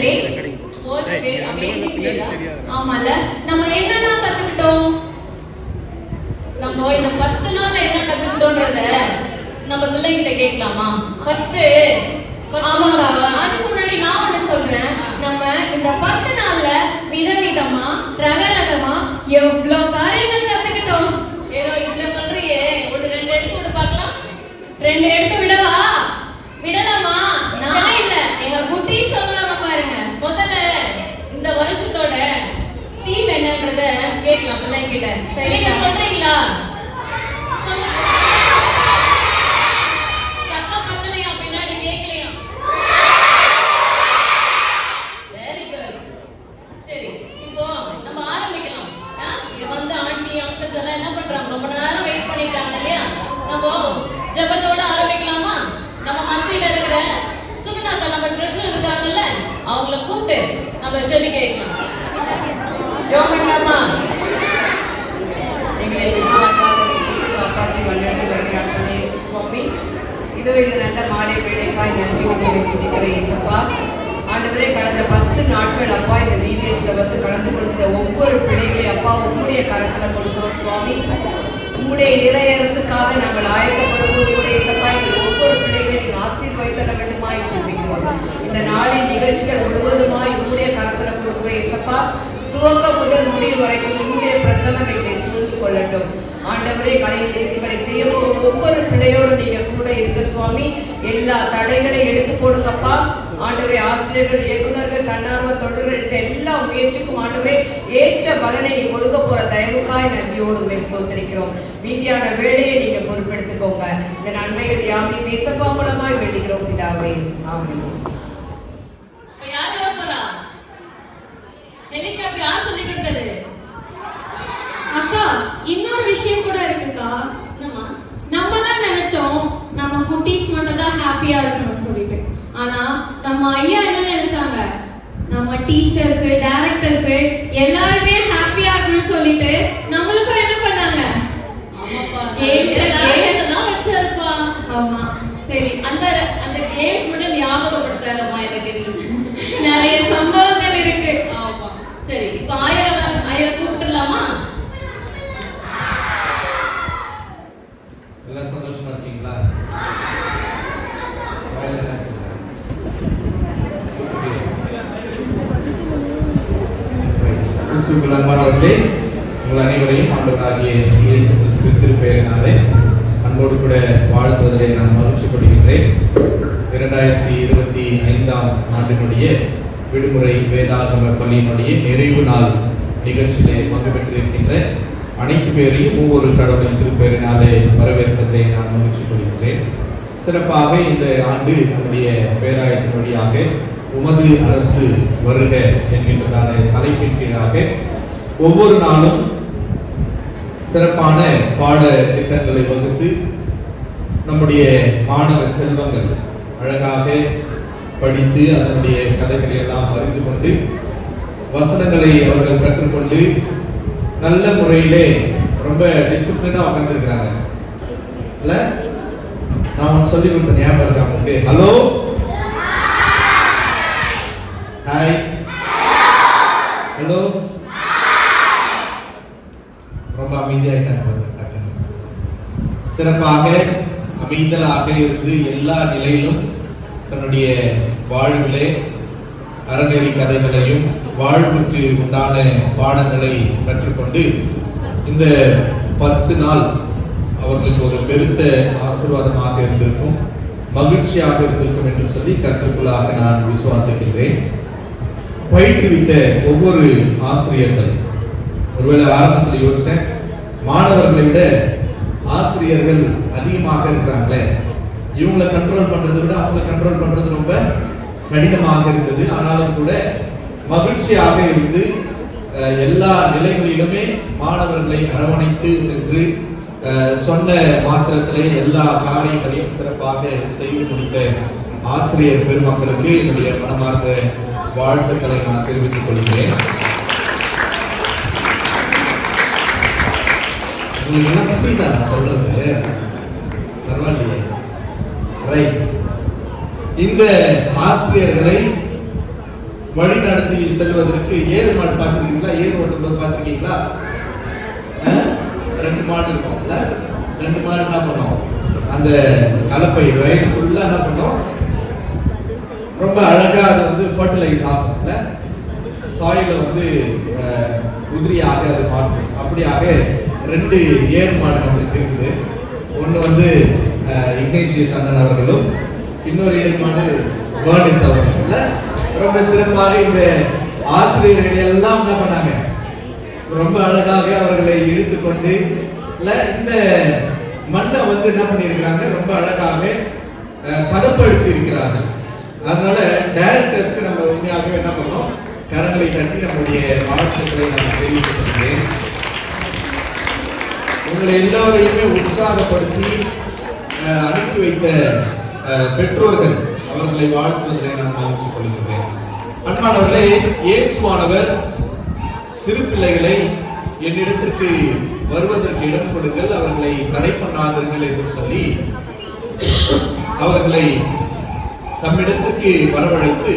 டே? ஆமால, நம்ம என்னெல்லாம் கத்துக்கிட்டோம்? நம்ம இந்த 10 நாள்ல என்ன கத்துக்கிட்டோன்றத நம்ம பிள்ளைகிட்ட கேட்கலாமா? ஃபர்ஸ்ட் ஆமாங்க, அதுக்கு முன்னாடி நான் ஒண்ணு சொல்றேன். நம்ம இந்த 10 நாள்ல விதவிதமா ரகரகமா எவ்வளவு காரியங்கள் கத்துக்கிட்டோம். ஏதோ இதுல சொல்றியே, ஒரு 2 எடுத்து விட பார்க்கலாம். 2 எடுத்து விடவா? விடலாமா? நான் இல்ல, எங்க குட்டி சொல்றாங்க பாருங்க. முதல்ல இந்த வருஷத்தோட தீம் என்னன்றத கேட்கலாம் பிள்ளைங்கிட்ட. சரி, நீங்க சொல்றீங்களா? சத்தம் பத்தலையா? பின்னாடி கேட்கலையா? Very good. சரி, இப்போ நம்ம ஆரம்பிக்கலாம். இங்க வந்து ஆண்டி அங்கிள்ஸ் எல்லாம் என்ன பண்றாங்க? ரொம்ப நேரம் வெயிட் பண்ணிட்டாங்க இல்லையா? நம்ம ஜெபத்தோட ஆரம்பிக்கலாமா? நம்ம மத்தியில இருக்கிற சுகுணாக்கா, நம்ம ட்ரெஷரர் இருக்காங்கல்ல, அவங்கள கூப்பிட்டு நம்ம ஜெபிக்க வைக்கலாம். ஜோமண்ணம்மா, எங்களை காப்பாற்றி வழிநடத்தி வருகிறார் இயேசு சுவாமி. இதோ இந்த நல்ல மாலை வேலைக்காய் நன்றியோடு துதிக்கிற இயேசப்பா. ஆண்டவரே, கடந்த 10 நாட்கள் அப்பா இந்த வீடியோஸ்ல வந்து கலந்து கொண்ட ஒவ்வொரு பிள்ளைகளையும் அப்பா உங்களுடைய கரத்துல கொடுக்கிறோம் சுவாமி. உங்களுடைய இறையரசுக்காக நாங்கள் ஆயத்தப்படும்போது கூட இயேசப்பா எங்கள் ஒவ்வொரு பிள்ளைகளையும் நீங்க ஆசீர்வதித்தல வேண்டுமாய் ஜெபிக்கிறோம். இந்த நாளின் நிகழ்ச்சிகள் முழுவதுமாய் உங்களுடைய கரத்துல கொடுக்கிறோம் இயேசப்பா. துவக்க முதல் முடிவு வரைக்கும் உங்களுடைய பிரசன்னம் எங்களை சூழ்ந்து கொள்ளட்டும். ஆண்டவரே, கலை நிகழ்ச்சிகளை செய்ய போகும் ஒவ்வொரு பிள்ளையோடும் நீங்க கூட இருக்க சுவாமி. எல்லா தடைகளையும் எடுத்து போடுங்கப்பா. ஆண்டவரே, ஆசிரியர்கள், இயக்குநர்கள், தன்னார்வ தொண்டர்கள் எடுத்த எல்லா முயற்சிக்கும் ஆண்டவரே ஏற்ற பலனை நீ கொடுக்க போற தயவுக்காய் நன்றியோடு ஸ்தோத்திரிக்கிறோம். மீதியான வேலையை நீங்க பொறுப்பெடுத்துக்கோங்க. இந்த நன்மைகள் யாவையும் இயேசப்பா மூலமாய் வேண்டுகிறோம் பிதாவே, ஆமென். யார் வரப்போறா? ஹெலிகாப்டர் யார் சொல்லி கொடுத்தது? அக்கா, இன்னொரு விஷயம் கூட இருக்குக்கா. என்னம்மா? நம்மலாம் நினைச்சோம் நம்ம குட்டீஸ் மட்டும் தான் ஹாப்பியா இருக்கணும்னு சொல்லிட்டு. ஆனா நம்ம ஐயா என்ன நினைச்சாங்க? நம்ம டீச்சர்ஸ், டைரக்டர்ஸ் எல்லாருமே ஹாப்பியா இருக்கணும்னு சொல்லிட்டு நம்மளுக்கும் என்ன பண்ணாங்க? ஆமாப்பா, கேம்ஸ் எல்லாம் வச்சிருப்பா. ஆமா, சரி. அந்த கேம்ஸ் மட்டும் ஞாபகப்படுத்தாதம்மா எனக்கு. நிறைய சம்பவங்கள் இருக்கு. ஆமா, சரி. இப்போ ஆயிரம் கூப்பிட்டுலாமா? எல்லாம் சந்தோஷமா இருக்கீங்களா? கிறிஸ்துவுக்குள் அன்பானவர்களே, உங்கள் அனைவரையும் ஆண்டவராகிய இயேசு கிறிஸ்துவின் திருப்பெயரினாலே அன்போடு கூட வாழ்த்துவதிலே நான் மகிழ்ச்சி கொள்கின்றேன். 2025 ஆண்டினுடைய விடுமுறை வேதாகம பள்ளியினுடைய நிறைவு நாள் நிகழ்ச்சியிலே பங்கு பெற்றிருக்கின்ற அனைத்து பேரையும் ஒவ்வொரு கடவுளின் திருப்பெயரினாலே வரவேற்பதை நான் மகிழ்ச்சி கொள்கின்றேன். சிறப்பாக இந்த ஆண்டு நம்முடைய பேராயத்தின் வழியாக உமது அரசு வருக என்கின்றதான தலைப்பின் கீழாக ஒவ்வொரு நாளும் சிறப்பான பாட திட்டங்களை வகுத்து நம்முடைய மாணவ செல்வங்கள் அழகாக படித்து அதனுடைய கதைகளை எல்லாம் அறிந்து கொண்டு வசனங்களை அவர்கள் கற்றுக்கொண்டு நல்ல முறையிலே ரொம்ப டிசிப்ளினா உட்கார்ந்துருக்கிறாங்க. இல்ல, நான் சொல்லி கொடுத்த ஞாபகம் இருக்கா உங்களுக்கு? Hello, hi, hello. ரொம்ப அமைதியாயிட்டாங்க. சிறப்பாக அமைதலாக இருந்து எல்லா நிலையிலும் தன்னுடைய வாழ்விலே அறநெறி கதைகளையும் வாழ்வுக்கு உண்டான பாடங்களை கற்றுக்கொண்டு இந்த 10 நாள் அவர்களுக்கு ஒரு பெருத்த ஆசீர்வாதமாக இருந்திருக்கும், மகிழ்ச்சியாக இருந்திருக்கும் என்று சொல்லி கற்றுக்கொள்ளாக நான் விசுவாசிக்கின்றேன். பயிற்றுவித்த ஒவ்வொரு ஆசிரியர்கள், ஒருவேளை ஆரம்பத்தில் யோசிச்சேன், மாணவர்களை விட ஆசிரியர்கள் அதிகமாக இருக்கிறாங்களே, இவங்களை கண்ட்ரோல் பண்றதை விட அவங்களை கண்ட்ரோல் பண்றது ரொம்ப கடினமாக இருந்தது. ஆனாலும் கூட மகிழ்ச்சியாக இருந்து எல்லா நிலைகளிலுமே மாணவர்களை அரவணைத்து சென்று சொன்ன மாத்திரத்திலே எல்லா காரியங்களையும் சிறப்பாக செய்து முடித்த ஆசிரியர் பெருமக்களுக்கு என்னுடைய மனமார்ந்த வாழ்த்துக்களை நான் தெரிவித்துக் கொள்கிறேன். உங்களுக்கு என்ன புரியுதா நான் சொல்றது? பரவாயில்லையே, ரைட். இந்த ஆசிரியர்களை வழி நடத்தி செல்வதற்கு ஏறு மாடு பார்த்துருக்கீங்களா? ஏறு ஓட்டும்போது பார்த்துருக்கீங்களா? 2 மாடு இருக்கும்ல, 2 மாடு என்ன பண்ணோம், அந்த கலப்பை வயல் ஃபுல்லா என்ன பண்ணோம், ரொம்ப அழகா அது வந்து ஃபர்டிலைஸ் ஆகும்ல, சாயில வந்து உதிரியாக அது மாற்றும். அப்படியாக 2 ஏர் மாடு நம்மளுக்கு இருக்குது. ஒன்று வந்து இக்னேஷியஸ் அண்ணன் அவர்களும், இன்னொரு ஏர் மாடு பர்னிஸ் அவர்கள்ல. ரொம்ப சிறப்பாக இந்த ஆசிரியர்கள் எல்லாம் என்ன பண்ணாங்க, ரொம்ப அழகாக அவர்களை இழுத்து கொண்டு இந்த மண்ணை வந்து என்ன பண்ணியிருக்கிறாங்க, ரொம்ப அழகாக பதப்படுத்தி இருக்கிறார்கள். அதனால டைரக்டர்ஸ்க்கு நம்ம உண்மையாகவே என்ன பண்ணோம், கரங்களை தட்டி நம்முடைய வாழ்த்துக்களை நான் தெரிவித்துக்கிறேன். உங்களை எல்லாரையுமே உற்சாகப்படுத்தி அனுப்பி வைத்த பெற்றோர்கள் அவர்களை வாழ்த்துவதில் நான் மகிழ்ச்சி கொள்கிறேன். அன்பானவர்களே, இயேசுவானவர் சிறு பிள்ளைகளை என்னிடத்திற்கு வருவதற்கு இடம் கொடுங்கள், அவர்களை தடை பண்ணாதீர்கள் என்று சொல்லி அவர்களை தம்மிடத்திற்கு வரவழைத்து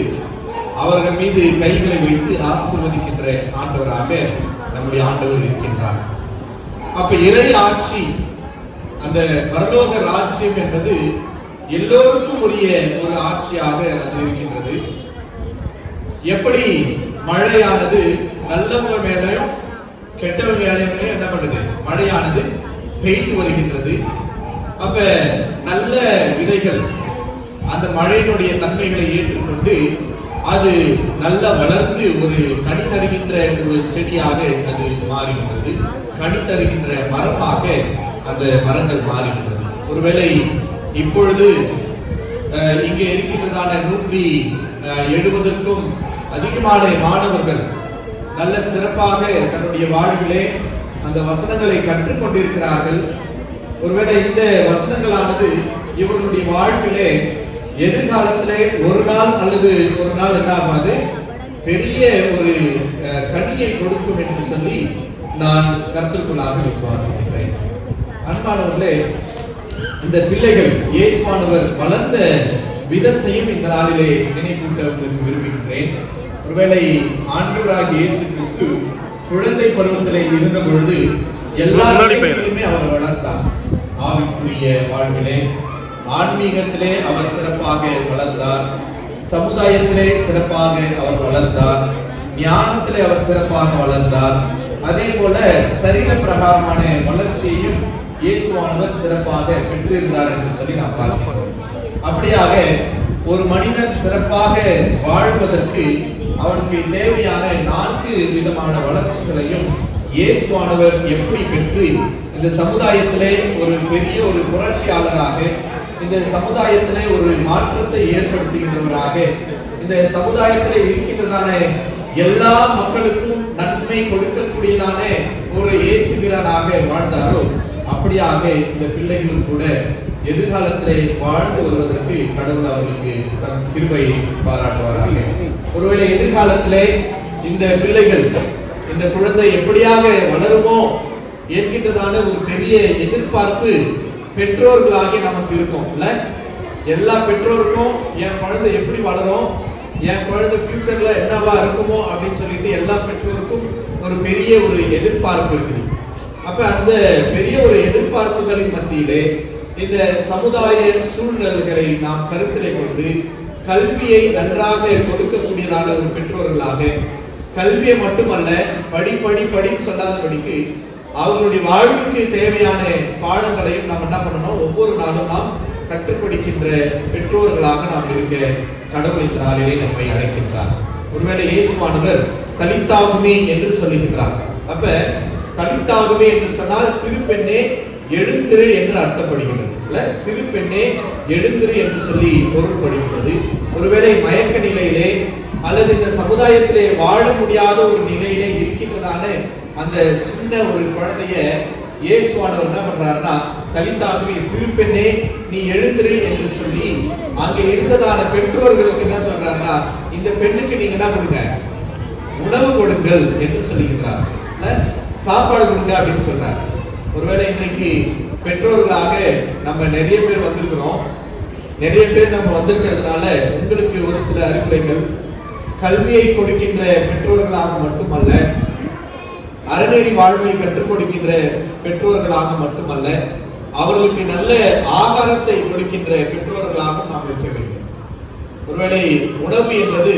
அவர்கள் மீது கைகளை வைத்து ஆசீர்வதிக்கின்ற ஆண்டவராக நம்முடைய ஆண்டவர் இருக்கின்றார். அப்ப இறை ஆட்சி, அந்த பரலோக ராஜ்யம் என்பது எல்லோருக்கும் உரிய ஒரு ஆட்சியாக அது இருக்கின்றது. எப்படி மழையானது நல்லவங்க மேலையும் கெட்டவங்க மேலையும் என்ன பண்ணுது, மழையானது பெய்து வருகின்றது. அப்ப நல்ல விதைகள் அந்த மழையினுடைய தன்மைகளை ஏற்றுக்கொண்டு அது நல்லா வளர்ந்து ஒரு கனி தருகின்ற ஒரு செடியாக அது மாறுகின்றது, கனி தருகின்ற மரமாக அந்த மரங்கள் மாறுகின்றது. ஒருவேளை இப்பொழுது இங்கே இருக்கின்றதான 170க்கும் அதிகமான மாணவர்கள் நல்ல சிறப்பாக தன்னுடைய வாழ்விலே அந்த வசனங்களை கற்றுக்கொண்டிருக்கிறார்கள். ஒருவேளை இந்த வசனங்களானது இவர்களுடைய வாழ்விலே எதிர்காலத்திலே ஒரு நாள் அல்லது ஒரு நாள் என்ன ஆகாது, பெரிய ஒரு கனியை கொடுக்கும் என்று சொல்லி நான் கருத்துக்குள்ளாக விசுவாசிக்கிறேன். அன்பானவர்களே, இந்த பிள்ளைகள் இயேசுவானவர் வளர்ந்த விதத்தையும் இந்த நாளிலே நினைவூட்ட உங்களுக்கு விரும்புகின்றேன். ஒருவேளை ஆண்டவராகிய இயேசு கிறிஸ்து குழந்தை பருவத்திலே இருந்த பொழுது எல்லா நிலைகளிலுமே அவர் வளர்ந்தார். ஆவிக்குரிய வாழ்விலே, ஆன்மீகத்திலே அவர் சிறப்பாக வளர்ந்தார், சமுதாயத்திலே சிறப்பாக அவர் வளர்ந்தார், ஞானத்திலே அவர் சிறப்பாக வளர்ந்தார். அதே போல சரீர பிரகாரமான வளர்ச்சியையும் இயேசுவானவர் சிறப்பாக பெற்றிருந்தார் என்று சொல்லி நாம் பார்க்கிறோம். அப்படியாக ஒரு மனிதன் சிறப்பாக வாழ்வதற்கு அவனுக்கு தேவையான 4 விதமான வளர்ச்சிகளையும் இயேசுவானவர் எப்படி பெற்று இந்த சமுதாயத்திலே ஒரு பெரிய ஒரு புரட்சியாளராக, இந்த சமுதாயத்திலே ஒரு மாற்றத்தை ஏற்படுத்துகின்றவராக, இந்த சமுதாயத்திலே இருக்கின்றதான எல்லா மக்களுக்கும் நன்மை கொடுக்கக்கூடியதான ஒரு இயேசுவீரனாக வாழ்ந்தாரோ, அப்படியாக இந்த பிள்ளைகளும் கூட எதிர்காலத்திலே வாழ்ந்து வருவதற்கு கடவுள் அவர்களுக்கு தன் கிருபை பாராட்டுவாராக. ஒருவேளை எதிர்காலத்திலே இந்த பிள்ளைகள், இந்த குழந்தை எப்படியாக வளருமோ என்கின்றதான ஒரு பெரிய எதிர்பார்ப்பு பெற்றோர்களாக நமக்கு இருக்கும் இல்ல? எல்லா பெற்றோருக்கும் என் குழந்தை எப்படி வளரும், என் குழந்தை ஃபியூச்சர்ல என்னவா இருக்குமோ அப்படின்னு சொல்லிட்டு எல்லா பெற்றோருக்கும் ஒரு பெரிய ஒரு எதிர்பார்ப்பு இருக்குது. அப்ப அந்த பெரிய ஒரு எதிர்பார்ப்புகளின் மத்தியிலே இந்த சமுதாய சூழ்நிலைகளை நாம் கருத்திலே கொண்டு கல்வியை நன்றாக கொடுக்கக்கூடியதான ஒரு பெற்றோர்களாக, கல்வியை மட்டுமல்ல படின்னு சொல்லாதபடிக்கு அவர்களுடைய வாழ்வுக்கு தேவையான பாடங்களையும் நாம் என்ன பண்ணணும், ஒவ்வொரு நாளும் நாம் கற்றுக்கொடுக்கின்ற பெற்றோர்களாக நாம் இருக்க கடவுள் இந்த நாளிலே நம்மை அழைக்கின்றார். ஒருவேளை இயேசுவானவர் தலித்தாகுமே என்று சொல்லுகின்றார். அப்ப தலித்தாகுமே என்று சொன்னால் சிறு பெண்ணே எழுந்திரு என்று அர்த்தப்படுகிறது. சிறு பெண்ணே எழுந்திரு என்று சொல்லி பொருள்படுகிறது. ஒருவேளை மயக்க நிலையிலே அல்லது இந்த சமுதாயத்திலே வாழ முடியாத ஒரு நிலையிலே இருக்கின்றதான அந்த சின்ன ஒரு குழந்தைய இயேசுவானவர் என்ன பண்றாருன்னா, தலித்தாகுமே சிறு பெண்ணே நீ எழுந்திரு என்று சொல்லி அங்கே இருந்ததான பெற்றோர்களுக்கு என்ன சொல்றாருன்னா, இந்த பெண்ணுக்கு நீங்க என்ன கொடுங்க, உணவு கொடுங்கள் என்று சொல்லுகிறார். சாப்பாடு கொடுங்க அப்படின்னு சொல்றாரு. ஒருவேளை இன்னைக்கு பெற்றோர்களாக நம்ம நிறைய பேர் வந்திருக்கிறோம். நிறைய பேர் நம்ம வந்திருக்கிறதுனால உங்களுக்கு ஒரு சில அறிவுரைகள், கல்வியை கொடுக்கின்ற பெற்றோர்களாக மட்டுமல்ல, அறநெறி வாழ்வை கற்றுக் கொடுக்கின்ற பெற்றோர்களாக மட்டுமல்ல, அவர்களுக்கு நல்ல ஆகாரத்தை கொடுக்கின்ற பெற்றோர்களாக நாம் இருக்க வேண்டும். ஒருவேளை உணவு என்பது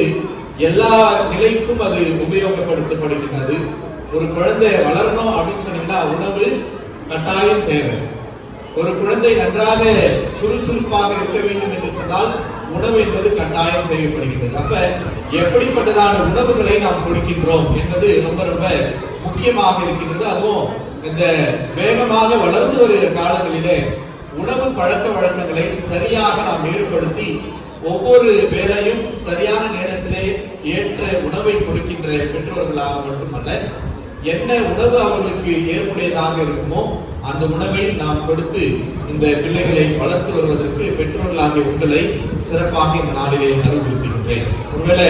எல்லா நிலைக்கும் அது உபயோகப்படுத்தப்படுகின்றது. ஒரு குழந்தை வளரணும் அப்படின்னு சொன்னீங்கன்னா உணவு கட்டாயம் தேவை. ஒரு குழந்தை நன்றாக சுறுசுறுப்பாக இருக்க வேண்டும் என்று சொன்னால் உணவு என்பது கட்டாயம் தேவைப்படுகின்றது. அப்ப எப்படிப்பட்டதான உணவுகளை நாம் கொடுக்கின்றோம் என்பது ரொம்ப ரொம்ப முக்கியமாக இருக்கின்றது. அதுவும் இந்த வேகமாக வளர்ந்து வருகிற காலங்களிலே உணவு பழக்க வழக்கங்களை சரியாக நாம் ஏற்படுத்தி ஒவ்வொரு வேளையும் சரியான நேரத்திலே ஏற்ற உணவை கொடுக்கின்ற பெற்றோர்களாக மட்டுமல்ல, என்ன உணவு அவர்களுக்கு ஏற்புடையதாக இருக்குமோ அந்த உணவை நாம் கொடுத்து இந்த பிள்ளைகளை வளர்த்து வருவதற்கு பெற்றோர்களாகிய உங்களை சிறப்பாக இந்த நாளிலே அறிவுறுத்துகின்றேன். ஒருவேளை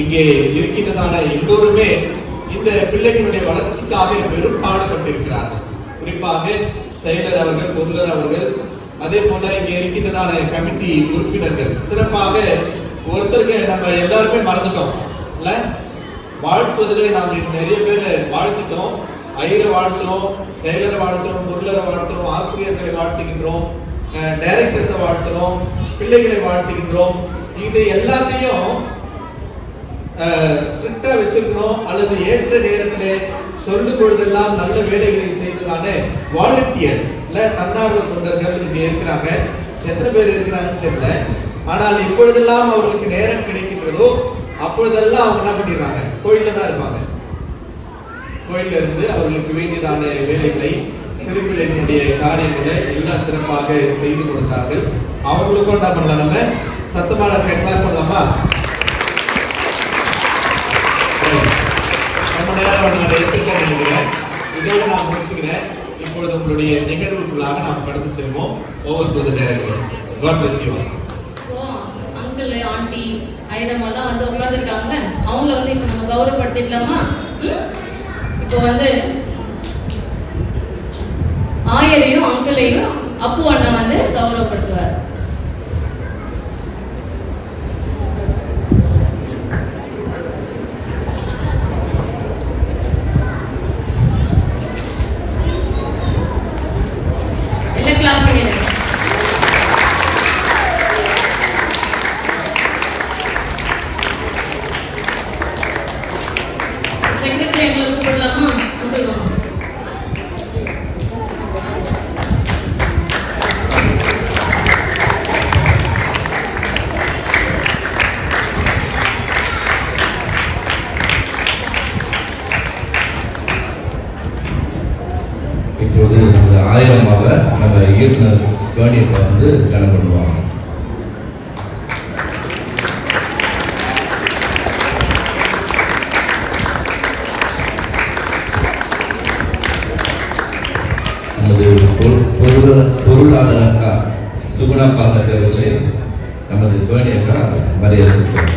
இங்கே இருக்கின்றதான எல்லோருமே இந்த பிள்ளைகளுடைய வளர்ச்சிக்காக பெரும் பாடுபட்டிருக்கிறார்கள். குறிப்பாக செயலர் அவர்கள், பொருளர் அவர்கள், அதே போல இங்கே இருக்கின்றதான கமிட்டி உறுப்பினர்கள் சிறப்பாக ஒருத்தருக்கு நம்ம எல்லாருமே மறந்துட்டோம் இல்ல, வாழ்த்துவதிலே நாம் நிறைய பேர் வாழ்த்திட்டோம். ஐயரை வாழ்த்துறோம், செயலரை வாழ்த்துறோம், பொருளரை வாழ்த்துறோம், ஆசிரியர்களை வாழ்த்துகின்றோம், டைரக்டர்ஸை வாழ்த்துறோம், பிள்ளைகளை வாழ்த்துகின்றோம். இது எல்லாத்தையும் ஸ்ட்ரிக்டா வச்சிருக்கணும் அல்லது ஏற்ற நேரத்திலே சொல்லும் பொழுதெல்லாம் நல்ல வேலைகளை செய்ததானே வாலண்டியர்ஸ் இல்ல, தன்னார்வ தொண்டர்கள் இங்க இருக்கிறாங்க. எத்தனை பேர் இருக்கிறாங்கன்னு தெரியல. ஆனால் இப்பொழுதெல்லாம் அவர்களுக்கு நேரம் கிடைக்கின்றதோ அப்பொழுதெல்லாம் அவங்க என்ன பண்ணிடுறாங்க, கோயில்ல தான் இருப்பாங்க. கோயில்ல இருந்து அவர்களுக்கு வேண்டியதான வேலைகளை, சிறுபிள்ளைகளுடைய காரியங்களை எல்லாம் சிறப்பாக செய்து கொடுத்தார்கள். அவங்களுக்கும் என்ன பண்ணலாம், நம்ம சத்தமான கேட்கலாம் பண்ணலாமா? ரொம்ப நேரம் நான் எடுத்துக்க நினைக்கிறேன். இதோடு நான் முடிச்சுக்கிறேன். இப்பொழுது உங்களுடைய நிகழ்வுக்குள்ளாக நாம் கடந்து செல்வோம். Over to the directors. God bless you. Uncle, aunty, ஐயரம்மாலாம் வந்து உட்காந்துருக்காங்க. அவங்கள வந்து இப்போ நம்ம கௌரவப்படுத்திக்கலாமா? இப்போ வந்து ஆயரையும் அங்கிளையும் அப்பு அண்ணா வந்து கௌரவப்படுத்துவார். எல்லாம் கிளாப் பண்ணிடுங்க. செக்ரட்டரி எங்களை கூப்பிடலாமா? அங்கிள் வாங்க. இப்போது நமது ஆயிரமாவை நம்ம இயக்குனர் வேணியப்பா வந்து கணக்கு பண்ணுவாங்க. நமது பொருளாதார சுகுணா பாக்கத்தவர்களே நமது வேணியக்கா மரியாதை செலுத்துவாங்க.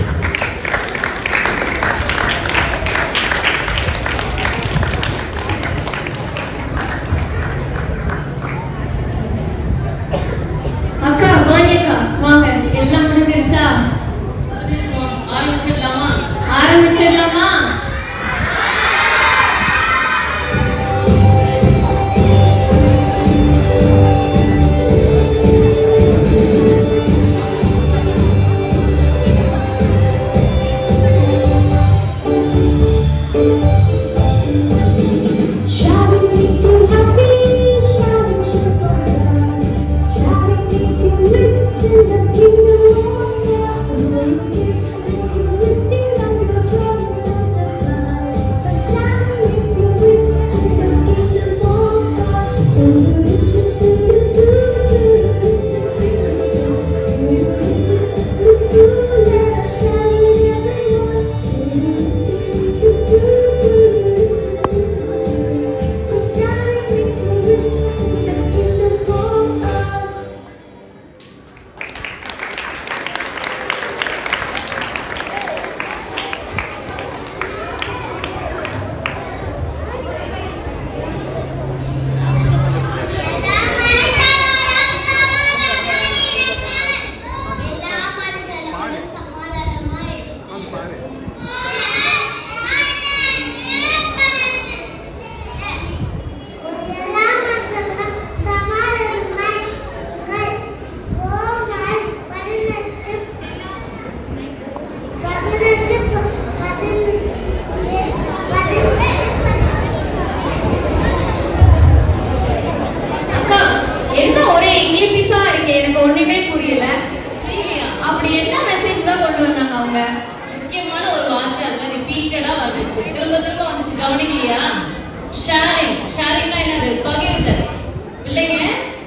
அக்கா, வாணியக்கா, வாங்க. எல்லாம் முடிஞ்சிருச்சா? ஆரம்பிச்சிடலாமா? ஆரம்பிச்சிடலாமா? புரியலையா? அப்படி என்ன மெசேஜ் தான் கொண்டு வந்தாங்க அவங்க? முக்கியமான ஒரு வார்த்தை அதுல ரிப்பீட்டடா வந்துச்சு, திரும்ப திரும்ப வந்துச்சு, கவனிக்கலையா? ஷேரிங். ஷேரிங்னா என்னது? பகிர்தல். பிள்ளைங்க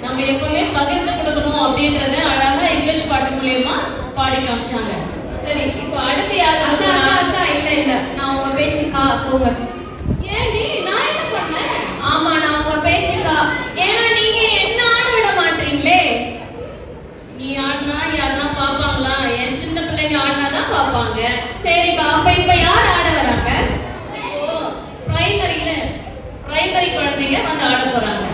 நம்ம எப்பவுமே பகிர்ந்து கொடுக்கணும் அப்படின்றத அழகா இங்கிலீஷ் பாட்டு மூலியமா பாடி காமிச்சாங்க. சரி, இப்போ அடுத்து யாரு? அக்கா அக்கா அக்கா, இல்ல நான் உங்க பேச்சுக்கா போங்க. ஏன்டி, நான் என்ன பண்ணேன்? ஆமா, நான் உங்க பேச்சுக்கா. ஏன்னா நீங்க என்ன ஆட விட மாட்டீங்களே. நீ ஆடினா யாருன்னா பாப்பாங்களா? என் சின்ன பிள்ளைங்க ஆடினாதான் பாப்பாங்க. சரிக்கா, அப்ப இப்ப யார் ஆட வராங்க? ஓ, பிரைமரி குழந்தைங்க வந்து ஆட போறாங்க.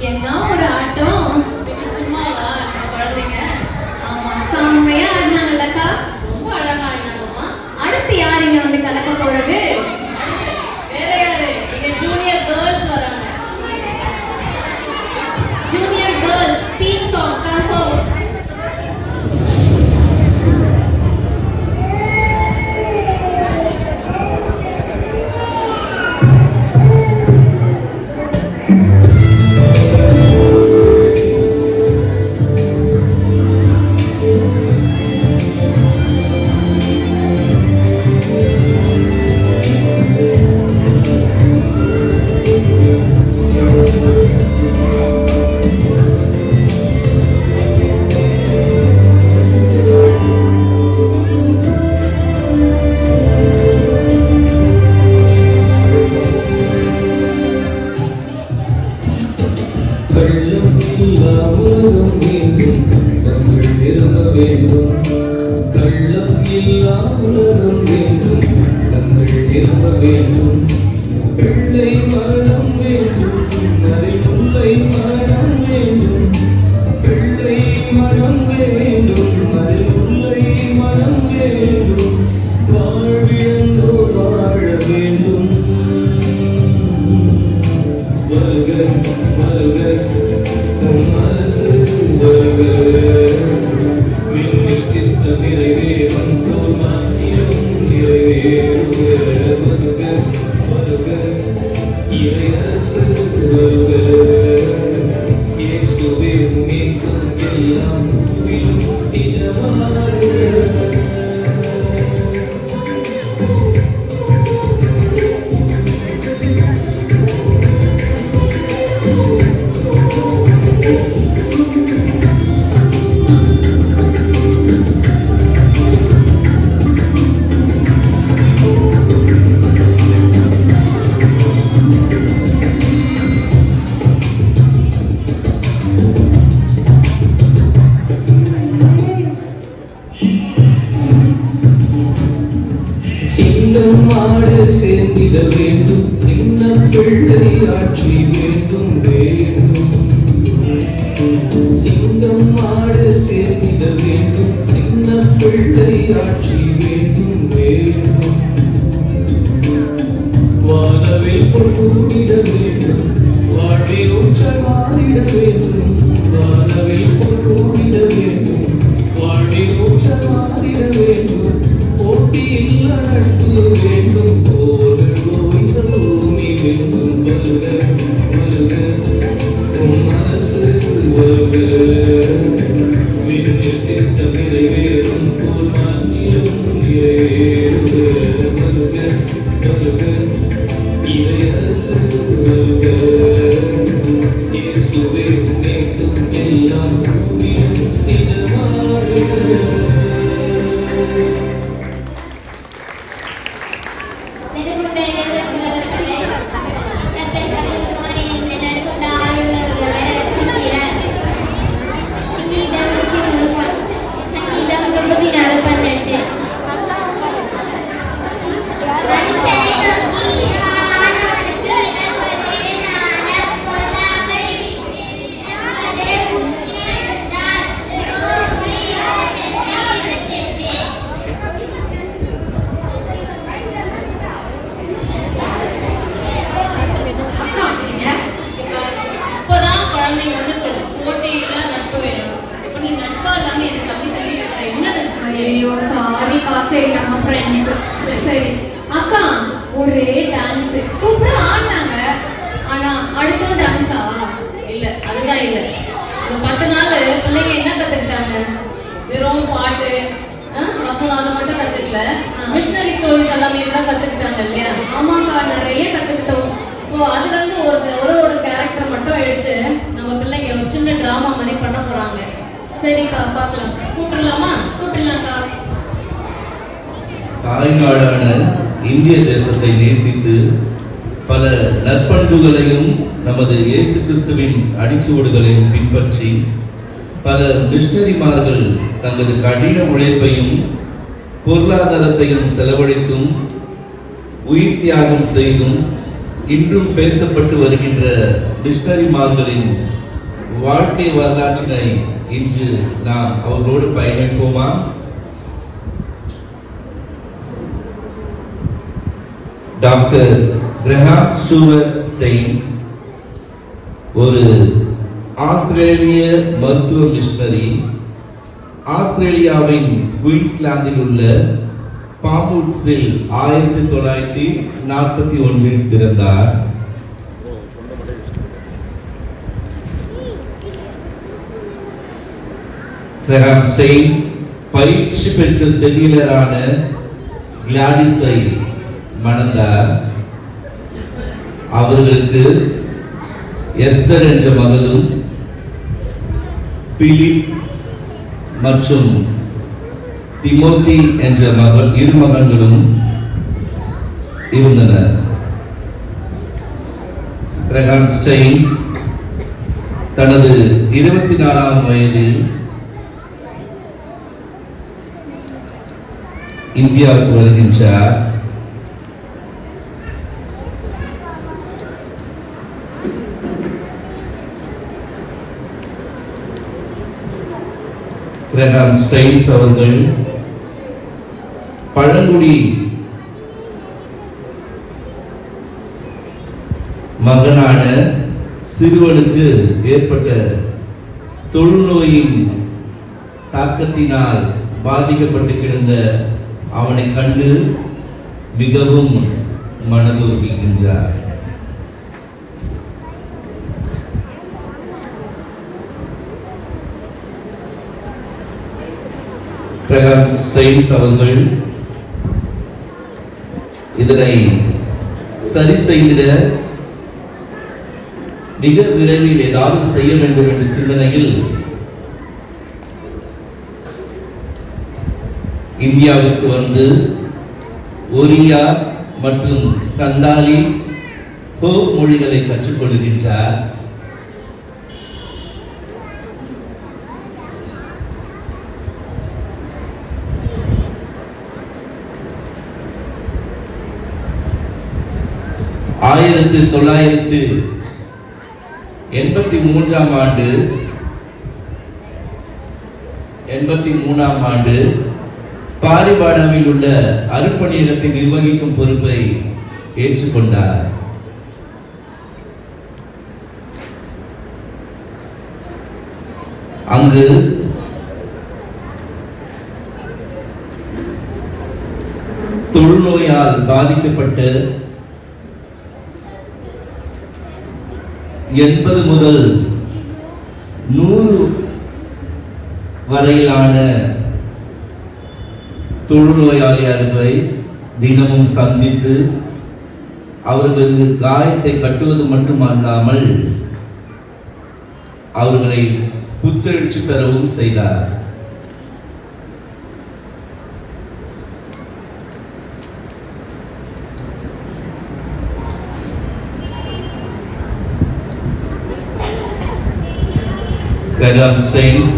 என்ன ஒரு ஆட்டம். இது சும்மாவா? நம்ம குழந்தைங்க ஆமா, செம்மையா ஆடினாங்கல்லக்கா. ரொம்ப அழகா ஆடினாங்கம்மா. அடுத்து யார் இங்க வந்து கலக்க போறது? வேற யாரு? இங்க ஜூனியர் கேர்ள்ஸ் வராங்க. Junior girls theme song come forward. வேண்டும், கள்ளம் இல்லா உலகம் வேண்டும், கண்கள் நிரம்ப வேண்டும், பிள்ளை மனம் வேண்டும், அதில் முல்லை மனம் வேண்டும், பிள்ளை மனம் வேண்டும், அதில் முல்லை மனம் வேண்டும், வாழ்விழந்தோர் வாழ வேண்டும். வருக வருக உம் அரசு வருக, விண்ணில் சித்தம் நிறைவேறும் போல் மண்ணிலும் நிறைவேறுக. வருக வருக இறை அரசு வருக, இயேசுவே உமேக்கும் எல்லாம் பூவிலும் நிஜமாக. சிங்கம் மாடு சேர்ந்திட வேண்டும், சின்ன பிள்ளை ஆட்சி வேண்டும் வேண்டும். சிங்கம் மாடு சேர்ந்திட வேண்டும், சின்ன பிள்ளை ஆட்சி வேண்டும் வேண்டும். வானவில் பொருளிட வேண்டும், வாழ்வில் ஊற்றல் மாறிட வேண்டும், வானவில் பொருளிட வேண்டும், வாழ்வில் ஊற்றல் மாறிட வேண்டும். போட்டியில் நட்பு வேண்டும், போர்கள் ஓய்ந்த பூமி வேண்டும். வருக வருக உம் அரசு வருக, விண்ணில் சித்தம் நிறைவேறும் போல் மண்ணிலும் நிறைவேறுக. வருக வருக இறை அரசு வருக, இயேசுவே உமேக்கும் எல்லாம் பூமியும் நிஜமாக. இப்பதான் குழந்தைங்க வந்து சொல்லுச்சு, போட்டியில நட்பு வேணும். இப்ப நீ நட்பா இல்லாம எனக்கு தள்ளி தள்ளி வைக்கிற, என்ன நினைச்சு? ஐயோ சாரிக்கா, சரி நம்ம ஃப்ரெண்ட்ஸ். சரி அக்கா, ஒரே டான்ஸ் சூப்பரா ஆடினாங்க. ஆனா அடுத்த டான்ஸா? இல்ல அதுதான் இல்ல. இந்த 10 நாள் பிள்ளைங்க என்ன கத்துக்கிட்டாங்க? வெறும் பாட்டு வசனம் அதை மட்டும் கத்துக்கல, மிஷனரி ஸ்டோரிஸ் எல்லாமே கூட கத்துக்கிட்டாங்க இல்லையா? ஆமாக்கா, நிறைய கத்துக்கிட்டோம். இப்போ அதுல இருந்து ஒரு கேரக்டர் மட்டும் எடுத்து நம்ம பிள்ளைங்க ஒரு சின்ன டிராமா மாதிரி பண்ண போறாங்க. சரிக்கா, பார்க்கலாம். கூப்பிடலாமா? கூப்பிடலாம்க்கா. தாய்நாடான இந்திய தேசத்தை நேசித்து பல நற்பண்புகளையும் நமது இயேசு கிறிஸ்துவின் அடிச்சுவடுகளையும் பின்பற்றி பல மிஷனரிமார்கள் தங்களது கடின உழைப்பையும் பொருளாதாரத்தையும் செலவழித்தும் உயிர் தியாகம் செய்தும் இன்றும் பேசப்பட்டு வருகின்ற மிஷனரிமார்களின் வாழ்க்கை வரலாற்றினை இன்று நாம் அவர்களோடு பயணிப்போமா? டாக்டர் கிரஹாம் ஸ்டூவர்ட் ஸ்டெயின்ஸ் ஒரு ஆஸ்திரேலிய மருத்துவ மிஷனரி. ஆஸ்திரேலியாவின் குயின்ஸ்லாந்தில் உள்ள பாம்பூட்ஸில் 1941 பிறந்தார். கிரஹாம் ஸ்டெயின்ஸ் பயிற்சி பெற்ற செவிலியரான கிளாடிஸை மணந்தார். அவர்களுக்கு எஸ்தர் என்ற மகளும் பிலிப் மற்றும் திமோத்தி என்ற இரு மகன்களும் இருந்தனர். கிரஹாம் ஸ்டெயின்ஸ் தனது 24ஆம் வயதில் இந்தியாவுக்கு வருகின்றார். கிரஹாம் ஸ்டைன்ஸ் அவர்கள் பழங்குடி மகனான சிறுவனுக்கு ஏற்பட்ட தொழுநோயின் தாக்கத்தினால் பாதிக்கப்பட்டு கிடந்த அவனை கண்டு மிகவும் மனதுருகின்றார். கிரஹாம் ஸ்டைன்ஸ் அவர்கள் இதனை சரி செய்திட மிக விரைவில் ஏதாவது செய்ய வேண்டும் என்ற சிந்தனையில் இந்தியாவுக்கு வந்து ஒரியா மற்றும் சந்தாலி ஹோ மொழிகளை கற்றுக்கொள்கின்றார். ஆயிரத்து 1983 ஆண்டு பாரிபாடாவில் உள்ள அருப்பணியகத்தை நிர்வகிக்கும் பொறுப்பை ஏற்றுக்கொண்டார். அங்கு தொழுநோயால் பாதிக்கப்பட்டு 80 முதல் 100 வரையிலான தொழுநோயாளிகளை தினமும் சந்தித்து அவர்களது காயத்தை கட்டுவது மட்டுமல்லாமல் அவர்களை புத்துணர்ச்சி பெறவும் செய்தார். கிரஹாம் ஸ்டைன்ஸ்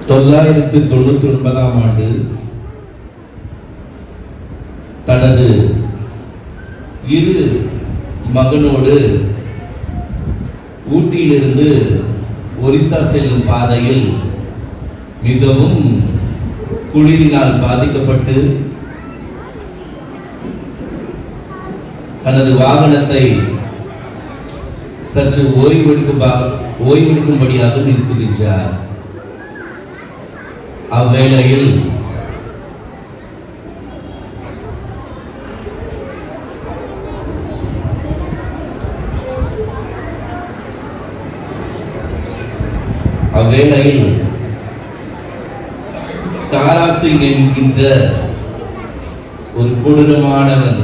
1999 ஆண்டு தனது இரு மகனோடு ஊட்டியிலிருந்து ஒரிசா செல்லும் பாதையில் மிகவும் குளிரினால் பாதிக்கப்பட்டு தனது வாகனத்தை சற்று ஓய்வெடுக்கும்படியாக நிறுத்துகின்றார். அவ்வேளையில் தாராசிங் என்கின்ற ஒரு கொடூரமானவன்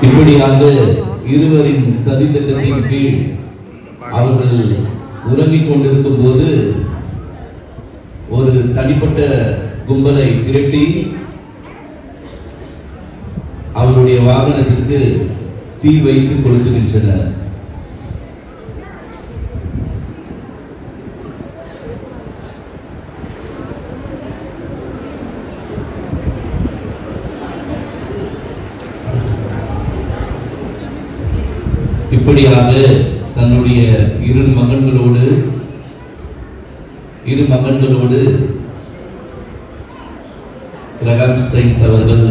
இப்படியாக இருவரின் சதித்திட்டத்தின் கீழ் அவர்கள் உறங்கிக் கொண்டிருக்கும் போது ஒரு தனிப்பட்ட கும்பலை திரட்டி அவருடைய வாகனத்திற்கு தீ வைத்து கொளுத்துகின்றனர். இப்படியாக தன்னுடைய இரு மகன்களோடு கிரஹாம் ஸ்டைன்ஸ் அவர்கள்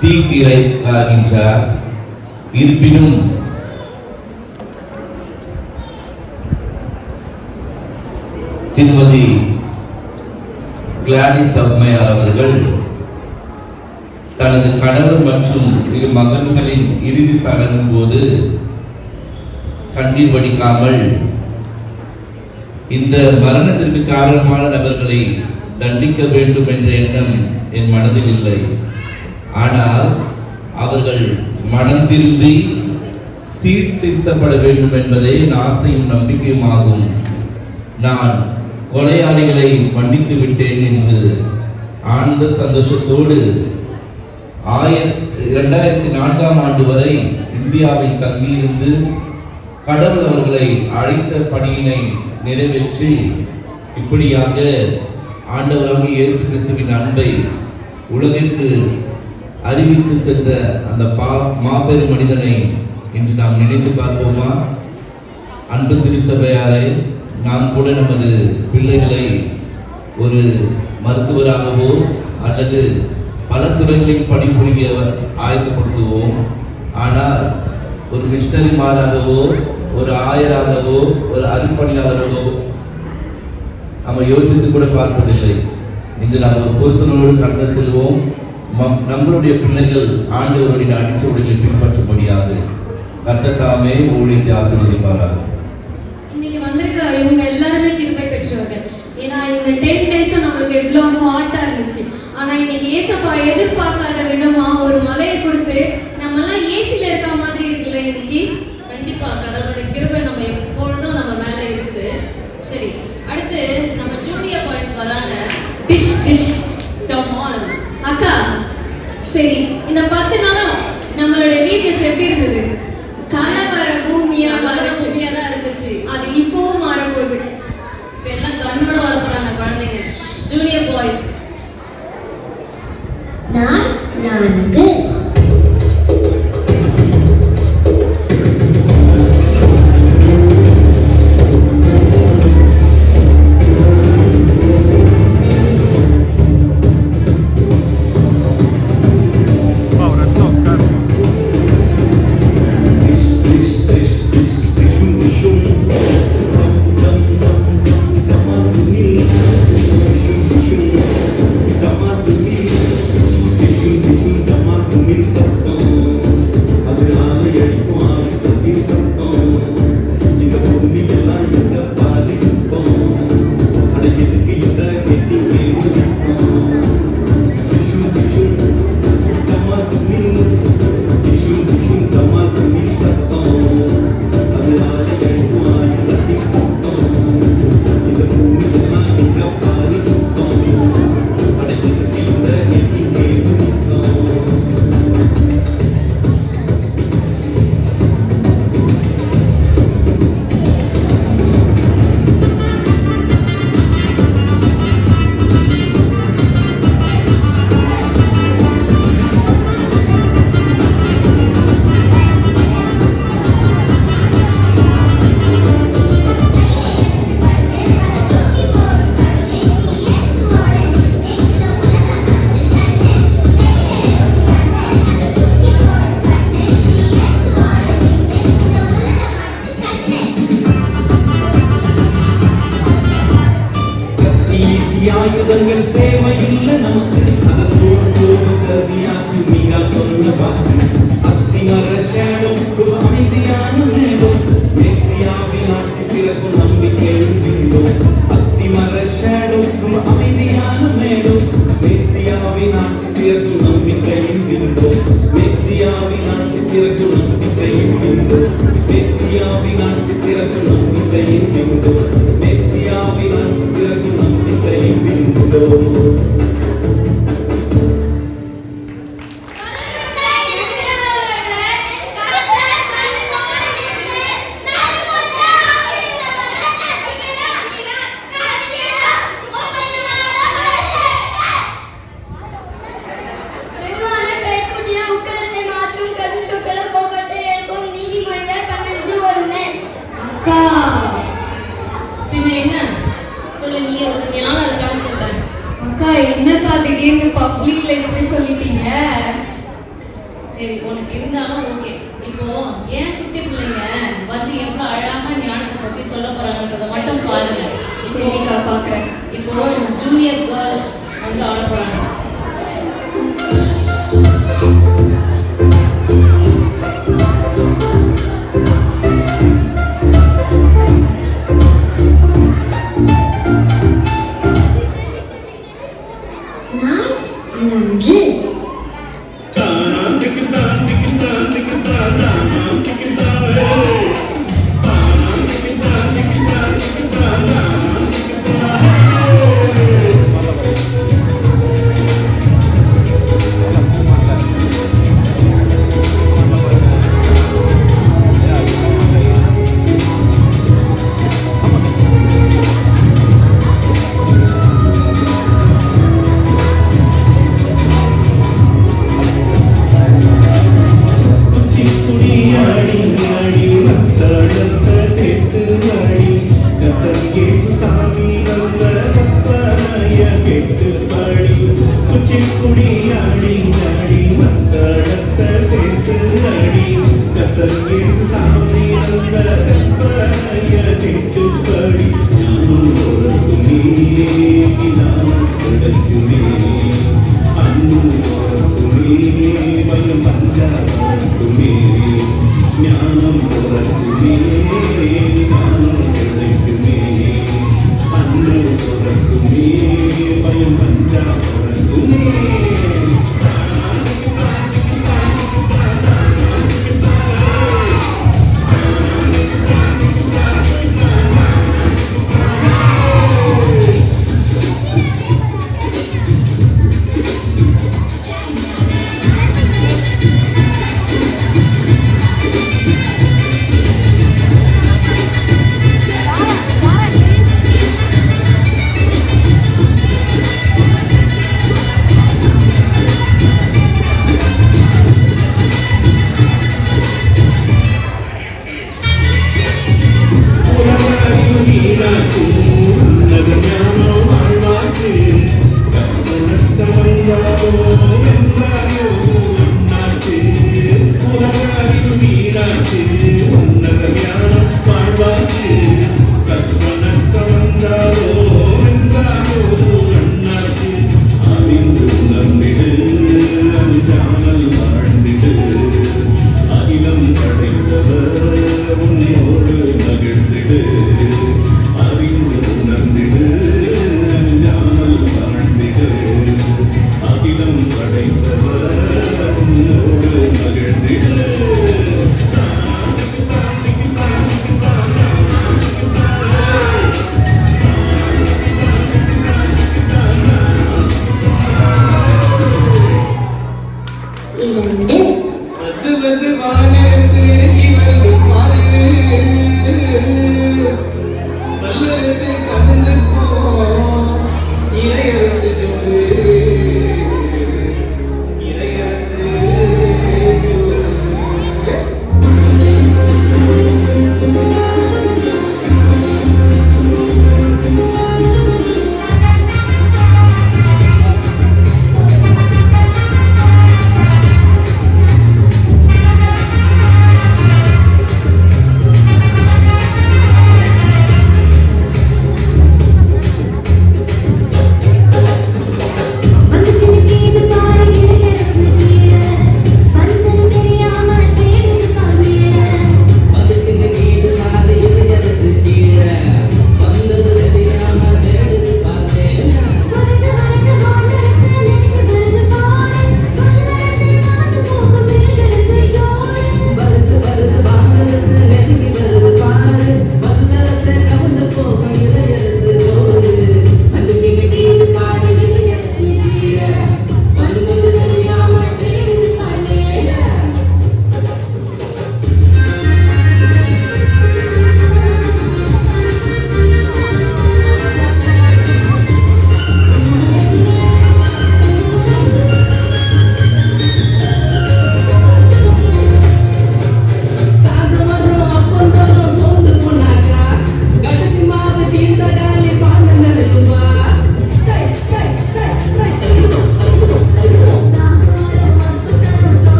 தீக்கிரையாகின்றார். இருப்பினும் திருமதி கிளாடிஸ் அம்மையார் அவர்கள் தனது கணவர் மற்றும் இரு மகன்களின் இறுதி சடங்கின் போது கண்ணீர் வடிக்காமல் இந்த மரணத்திற்கு காரணமான நபர்களை தண்டிக்க வேண்டும் என்ற எண்ணம் என் மனதில் இல்லை. ஆனால் அவர்கள் மனம் திரும்பி சீர்திருத்தப்பட வேண்டும் என்பதே என் ஆசையும் நம்பிக்கையும் ஆகும். நான் கொலையாளிகளை மன்னித்து விட்டேன் என்று ஆனந்த சந்தோஷத்தோடு 2004ஆம் ஆண்டு வரை இந்தியாவில் தங்கியிருந்து கடவுள் அவர்களை அழைத்த பணியினை நிறைவேற்றி இப்படியாக ஆண்டவராக இயேசு கிறிஸ்துவின் அன்பை உலகிற்கு அறிவித்து சென்ற அந்த மாபெரும் மனிதனை இன்று நாம் நினைத்து பார்ப்போமா? அன்பு திருச்சபையாரே, நாம் கூட நமது பிள்ளைகளை ஒரு மருத்துவராகவோ அல்லது பல துறைகளில் பணிபுரிய ஆயத்தப்படுத்துவோம். ஆனால் ஒரு மிஷனரிமாராகவோ ஒரு ஆயராகவோ ஒரு அருப்பணியாளர்களோ நம்ம யோசித்து கூட பார்ப்பதில்லை. இன்று நாம் ஒரு பொருத்தனோடு கடந்து செல்வோம். நம்மளுடைய பிள்ளைகள் ஆண்டவருடைய அடிச்சவர்களை பின்பற்றும்படியாக கர்த்தத்தாமே ஊழியத்தை ஆசீர்வதிப்பாராக. இன்னைக்கு வந்திருக்க இவங்க எல்லாருமே கிருபை பெற்றவர்கள். ஏன்னா இந்த 10 days நம்மளுக்கு எவ்வளவு ஹார்ட்டா இருந்துச்சு. ஆனா இன்னைக்கு ஏசப்பா எதிர்பார்க்காத விதமா ஒரு மலையை கொடுத்து நம்ம எல்லாம் ஏசில இருக்க மாதிரி இருக்குல்ல இன்னைக்கு. கண்டிப்பா கடவுளுடைய கிருபை நம்ம எப்பொழுதும் நம்ம மேல இருக்குது. சரி, அடுத்து நம்ம ஜூனியர் பாய்ஸ் வராங்க. டிஷ் டிஷ் கம் ஆன் அக்கா. சரி, இந்த 10 நாளும் நம்மளுடைய வீக்கஸ் எப்படி இருந்தது? கலவர பூமியா பூமியா தான் இருந்துச்சு. அது இப்பவும் மாறப்போகுது. இப்ப எல்லாம் கண்ணோட வர போறாங்க குழந்தைங்க. Junior boys. நான் 4. ஆயுதங்கள் தேவையில்லை நமக்கு. அதை சூழ்ந்தோடு கருவியாக்கு மிக சொன்ன வாக்கு. அத்திமர ஷேடோ அமைதியான மேடோ. மேசியாவின் ஆட்சி திறக்கும் நம்பிக்கையின் விண்டோ. அத்திமர ஷேடோ அமைதியான மேடோ. மேசியாவின் ஆட்சி திறக்கும் நம்பிக்கையின் விண்டோ. மேசியாவின் ஆட்சி திறக்கும் நம்பிக்கையின் விண்டோ. மேசியாவின் ஆட்சி திறக்கும் நம்பிக்கையின் விண்டோ. மேசியாவின் ஆட்சி திறக்கும் நம்பிக்கையின் விண்டோ. அக்கா, பின்ன என்ன சொல்லு, நீ ஒரு ஞானம் இருக்கான்னு சொல்றேன். அக்கா என்னக்கா திடீர்னு பப்ளிக்ல இப்படி சொல்லிட்டீங்க? சரி, உனக்கு இருந்தாலும் ஓகே. இப்போ ஏன் குட்டி பிள்ளைங்க வந்து எவ்வளவு அழகா ஞானத்தை பத்தி சொல்ல போறாங்கன்றத மட்டும் பாருங்க. சரிக்கா, பாக்குறேன். இப்போ ஜூனியர் கேர்ள்ஸ் வந்து ஆட போறாங்க. நன்று அகிலம் படைத்த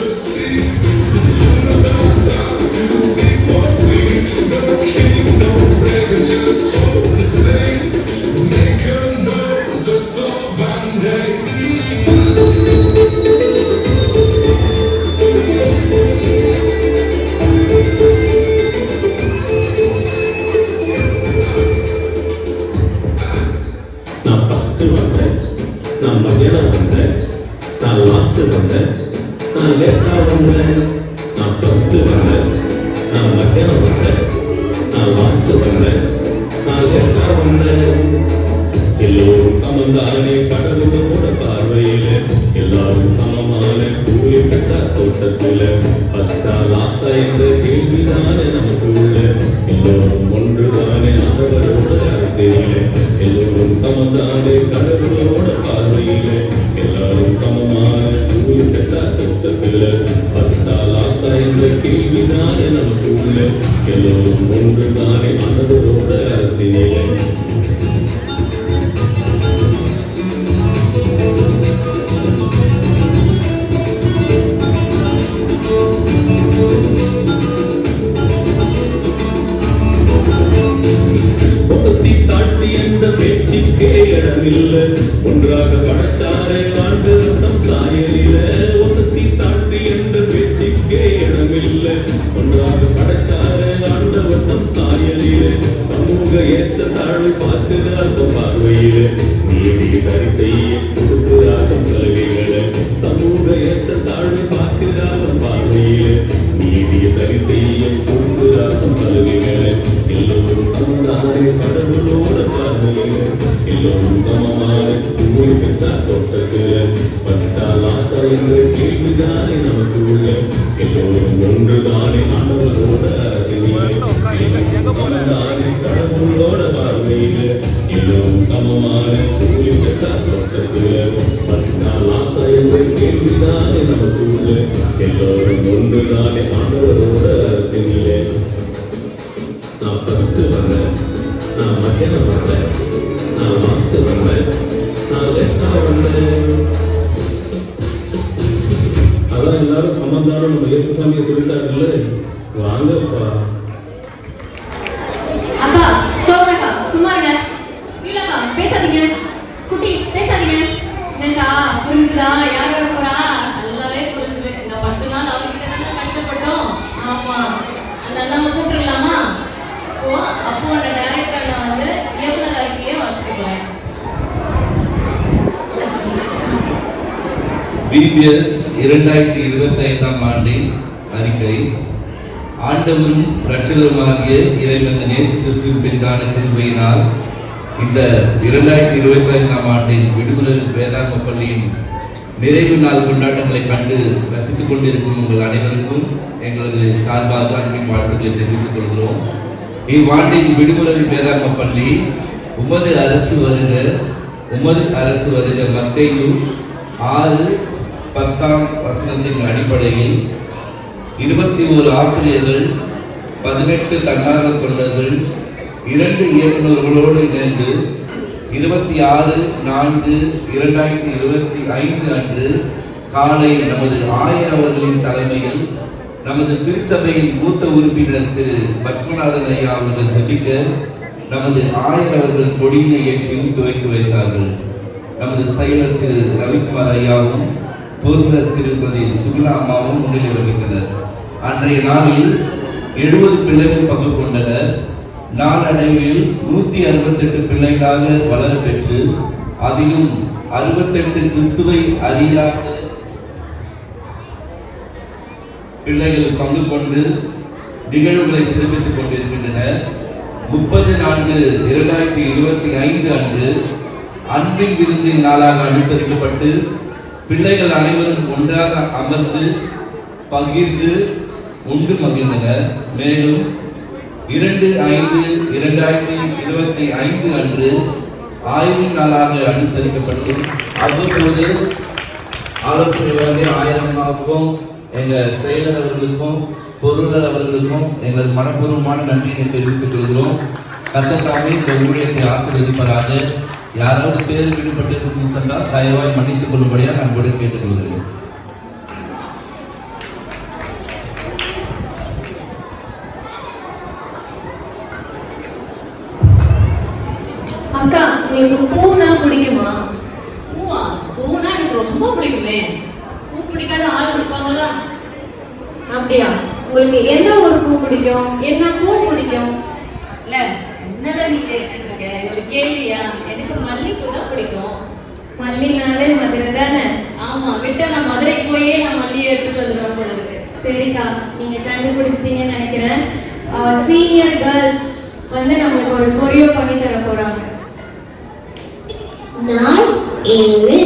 நான் ஃபஸ்ட்டு வந்தேன், நான் மத்தியானம் வந்தேன், நான் லாஸ்ட்டு வந்தேன், நான் லேட்டாக வந்தேன். நான் ஃபஸ்ட்டு வந்தேன், நான் மத்தியானம் வந்தேன், நான் லாஸ்ட்டு வந்தேன், நான் லேட்டாக வந்தேன். எல்லோரும் சமந்தானே கடவுளோட பார்வையில, எல்லாரும் சமமான கூலி கட்ட தோட்டத்தில், ஃபஸ்டா லாஸ்டா என்ற கேள்விதானே நமக்கு உள்ள. எல்லோரும் ஒன்றுதானே ஆண்டவரோட அரசியல, எல்லோரும் சமந்தானே கடவுளோட பார்வையில, எல்லாரும் சமமான கூலி கட்ட தோட்டத்தில், ஃபஸ்டா லாஸ்டா என்ற கேள்விதானே நமக்கு உள்ள. எல்லோரும் ஒன்றுதானே ஆண்டவரோட அரசியல. வசதி தாழ்த்தி என்ற பேச்சுக்கே இடமில்லை, ஒன்றாக படைச்சாரே ஆண்டு ரத்தம் சாயலில. வசதி தாழ்த்தி என்ற பேச்சுக்கே இடமில்லை, ஒன்றாக படைச்சாரே ஆண்டு ரத்தம் சாயலில. சமூக ஏற்ற தாழ்வை பார்க்கிறார் பார்வையில, நீதி சரி செய்ய கொடுக்கிறாசம் சலுகைகளை. சமூக ஏற்ற தாழ்வை பார்க்கிறார் பார்வையில, நீதி சரி செய்ய கொடுக்கிறாசம் சலுகைகளை. எல்லோரும் சமதானே கடவுளோட பார்வையில, எல்லோரும் சமமான கூலி பெற்ற தோட்டத்தில், ஃபஸ்டா லாஸ்டா என்ற கேள்விதானே நமக்கு உள்ள. எல்லோரும் ஒன்றுதானே ஆண்டவரோட அரசியல, எல்லோரும் சமதானே கடவுளோட பார்வையில, எல்லோரும் சமமான கூலி பெற்ற தோட்டத்தில், ஃபஸ்டா லாஸ்டா என்ற கேள்விதானே நமக்கு உள்ள. எல்லோரும் ஒன்றுதானே ஆண்டவரோட அரசியல. நான் ஃபஸ்ட்டு வந்தேன், நான் மத்தியானம் வந்தேன், நான் லாஸ்ட்டு வந்தேன், நான் லேட்டாக வந்தேன். அதான் எல்லாரும் சம்பந்தானம் நம்ம இயேசுசாமியை சொல்லிட்டாருல்ல, வாங்கப்பா. அப்பா சோமக்கா சும்மா இருங்க. இல்லக்கா பேசாதீங்க. குட்டீஸ் பேசாதீங்க. என்னக்கா புரிஞ்சுதா யார் வர போறா? நல்லாவே புரிஞ்சுது. இந்த 10 நாள் அவர்கிட்ட தானே கஷ்டப்பட்டோம். ஆமா, அந்த அண்ணாவை கூப்பிட்டுருலாமா? அப்போ அந்த டைரக்டர் நான் வந்து இயக்குனர் அறிக்கையே வாசிக்கிறேன். பிபிஎஸ் 2025ஆம் ஆண்டின் அறிக்கை. ஆண்டவரும் இரட்சகருமாகிய இறைவன் இயேசு கிறிஸ்துவின் பின்தான கிருபையினால் இந்த 2025ஆம் ஆண்டின் விடுமுறை வேதாகம பள்ளியின் நிறைவு நாள் கொண்டாட்டங்களை கண்டு ரசித்துக் கொண்டிருக்கும் உங்கள் அனைவருக்கும் எங்களது சார்பாக அன்பின் வாழ்த்துக்களை தெரிவித்துக் கொள்கிறோம். இவ்வாண்டின் விடுமுறை வேதாகம பள்ளி உமது அரசு வருக, உமது அரசு வருக மத்தேயு 6:10 அடிப்படையில் 21 ஆசிரியர்கள், 18 தன்னார்வ தொண்டர்கள், 2 இயக்குநர்களோடு இணைந்து 26/4/2025 அன்று காலை நமது ஆயர் அவர்களின் தலைமையில் நமது திருச்சபையின் மூத்த உறுப்பினர் திரு பத்மநாதன் ஐயா அவர்கள் ஜெபிக்க நமது ஆயர் அவர்கள் கொடியினை ஏற்றியும் துவக்கி வைத்தார்கள். நமது செயலர் திரு ரவிக்குமார் ஐயாவும் பொருளர் திருப்பதி சுகுலா அம்மாவும் முன்னிலை வகித்தனர். அன்றைய நாளில் 70 பிள்ளைகள் பங்கு கொண்டனர். நாளடைவில் 168 பிள்ளைகளாக வளர பெற்று அதிலும் 68 கிறிஸ்துவை அறியாத பிள்ளைகள் பங்கு கொண்டு நிகழ்வுகளை சிறப்பித்துக் கொண்டிருக்கின்றனர். 30/4/2025 அன்று அன்பின் விருந்தின் நாளாக அனுசரிக்கப்பட்டு பிள்ளைகள் அனைவரும் ஒன்றாக அமர்ந்து பகிர்ந்து உண்டு மகிழ்ந்தனர். மேலும் 2/5/2025 அன்று ஆய்வு நாளாக அனுசரிக்கப்பட்டு அவ்வப்போது ஆலோசனை வழங்கிய ஆயிரமாவுக்கும் எங்கள் செயலர் அவர்களுக்கும் பொருளர் அவர்களுக்கும் எங்களது மனப்பூர்வமான நன்றியை தெரிவித்துக் கொள்கிறோம். கர்த்தர் இந்த ஊழியத்தை ஆசீர்வதிப்பதாக. யாராவது பேர் விடுபட்டிருக்கும் சொன்னால் தயவாய் மன்னித்துக் கொள்ளும்படியாக அன்போடு கேட்டுக்கொள்கிறேன். அக்கா உங்களுக்கு பூனா பிடிக்குமா? பூவா? பூனா எனக்கு ரொம்ப பிடிக்குமே. பூ பிடிக்காத ஆள் இருப்பாங்களா? அப்படியா? உங்களுக்கு எந்த ஒரு பூ பிடிக்கும்? என்ன பூ பிடிக்கும்? இல்ல என்னடா நீ கேட்டுட்டு இருக்க? இது ஒரு கேள்வியா? எனக்கு மல்லிப்பூ தான் பிடிக்கும். மல்லினாலே மதுரை தானே? ஆமா, விட்டா நான் மதுரைக்கு போயே நான் மல்லியை எடுத்துட்டு வந்துடுவேன் போல இருக்கு. சரிக்கா, நீங்க கண்டுபிடிச்சிட்டீங்கன்னு நினைக்கிறேன். சீனியர் கேர்ள்ஸ் வந்து நம்மளுக்கு ஒரு கொரியோ பண்ணி தர போறாங்க. நாள் 7.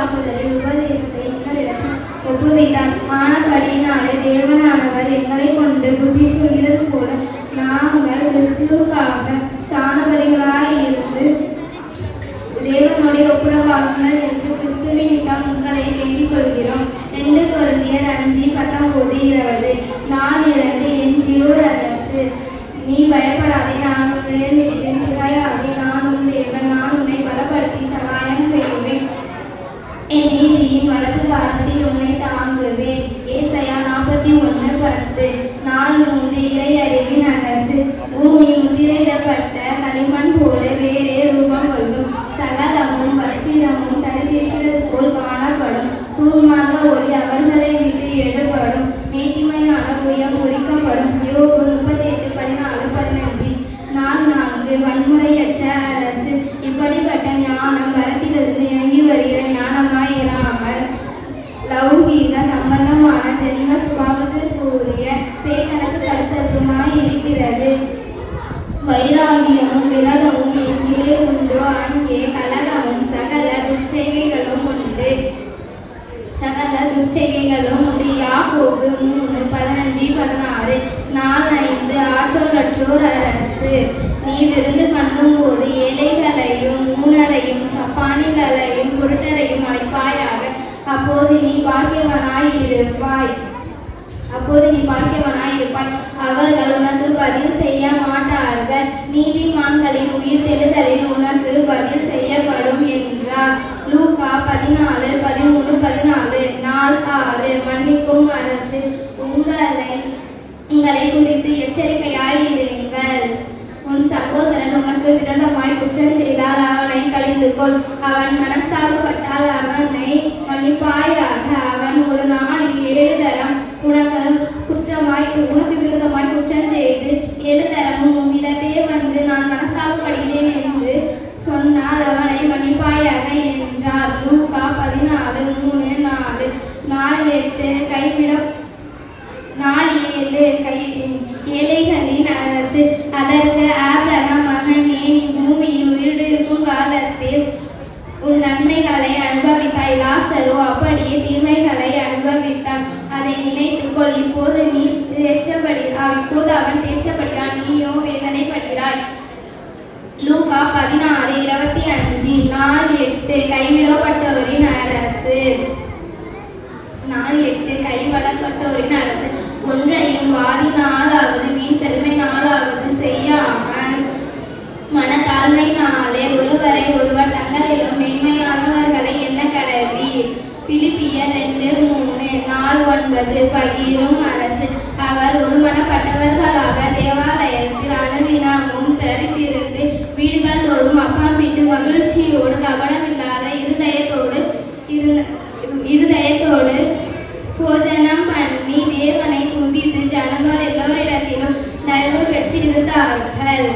வாக்குதலில் உபதேசத்தை எங்களிடத்தில் ஒப்புவித்தார். ஆனபடியினாலே தேவனானவர் எங்களை கொண்டு புத்தி சொல்கிறது போல நாங்கள் கிறிஸ்துவுக்காக ஸ்தானபதிகளாயிருந்து தேவனுடைய ஒப்புரவாகுங்கள் என்று கிறிஸ்துவினிடம் உங்களை வேண்டிக் கொள்கிறோம். 2 கொரிந்தியர் 5:19-20. நாள் 2 என்ஜியோர் அரசு. நீ பயப்படாதே, நான் உன்னுடன் இருக்கிறேன். திகையாதே, நானும் தேவன், நான் உன்னை பலப்படுத்தி சகாயம் செய்வேன். என் நீதியின் வலது காலத்தில் உன்னை தாங்குவேன். ஏசாயா 41:10. நாள் 3 இறை அறிவின் அரசு. பூமி முத்திரையிடப்பட்ட களிமண் போல வேறே ரூபம் கொள்ளும். சகலமும் வஸ்திரமும் தரித்திருக்கிறது போல் காணப்படும். தூர்மார்க்க ஒளி அவர்களை விட்டு எடுபடும். மேட்டிமையான புயம் முறிக்கப்படும். யோபு 38:14-15. நாள் 4 வன்முறையற்ற அரசு. இப்படிப்பட்ட ஞானம் வரத்திலிருந்து இறங்கி வருகிற ஞானமாய் இராமல் லௌகீக சம்பந்தமான ஜென்ம சுபாவத்திற்குரிய பேகனத்து கருத்தத்துமாய் இருக்கிறது. வைராகியமும் விரதமும் எங்கே உண்டோ அங்கே கலகமும் சகல துர்ச்செய்கைகளும் உண்டு. யாக்கோபு 3:15-16. நாள் 5 ஆற்றோரற்றோர் அரசு. நீ விருந்து பண்ணும்போது ஏழைகளையும் ஊனரையும் சப்பானிகளையும் குருட்டரையும் அழைப்பாயாக. அப்போது நீ பாக்கியவனாய் இருப்பாய். அவர்கள் உனக்கு பதில் செய்ய மாட்டார்கள். நீதிமான்களின் உயிர் தெழுதலில் உனக்கு பதில் செய்யப்படும் என்றார். லூக்கா 14:13-14. நாள் 6 மன்னிக்கும் அரசு. உங்களை குறித்து எச்சரிக்கையாயிருங்கள். உன் சகோதரன் உனக்கு விரோதமாய் குற்றம் செய்தால் அவனை கடிந்து கொள். அவன் மனஸ்தாபப்பட்டால் அவனை மன்னிப்பாயாக. அவன் ஒரு நாளில் 7 தரம் உனக்கு விரோதமாய் குற்றம் செய்து 7 தரமும் உன்னிடத்தே வந்து நான் மனஸ்தாபப்படுகிறேன் என்று சொன்னால் அவனை மன்னிப்பாயாக என்றார். லூக்கா 14:3-4. நாள் 7 ஏழைகளின் அரசு. அதற்கு ஆபிரகாம், மகனே, நீ பூமியில் உயிரிழக்கும் காலத்தில் உன் நன்மைகளை அனுபவித்தாய். லாசரு அப்படியே தீமைகளை அனுபவித்தான். அதை நினைத்துக்கொள். இப்போது அவன் தேற்றப்படுகிறான், நீயோ வேதனைப்படுகிறாய். லூக்கா 16:25. நாள் 8 கைவிடப்பட்டோரின் அரசு. ஒன்றையும் வாதி நாளாவது வீண் பெருமை நாளாவது செய்யாமல் மனத்தாழ்மையினாலே ஒருவரை ஒருவர் தங்களிலும் மேன்மையானவர்களை எண்ண கடவீர். பிலிப்பியர் 2:3. நாள் 9 பகிரும் அரசு. அவர் ஒருமனப்பட்டவர்களாக தேவாலயத்தில் அனுதினமும் தரித்திருந்து வீடுகள் தோறும் அப்பம் விட்டு மகிழ்ச்சியோடு கவனமில்லாத இருதயத்தோடு போஜனம் பண்ணி தேவனை துதித்து ஜனங்கள் எல்லோரிடத்திலும் தயவு பெற்றிருந்தார்கள்.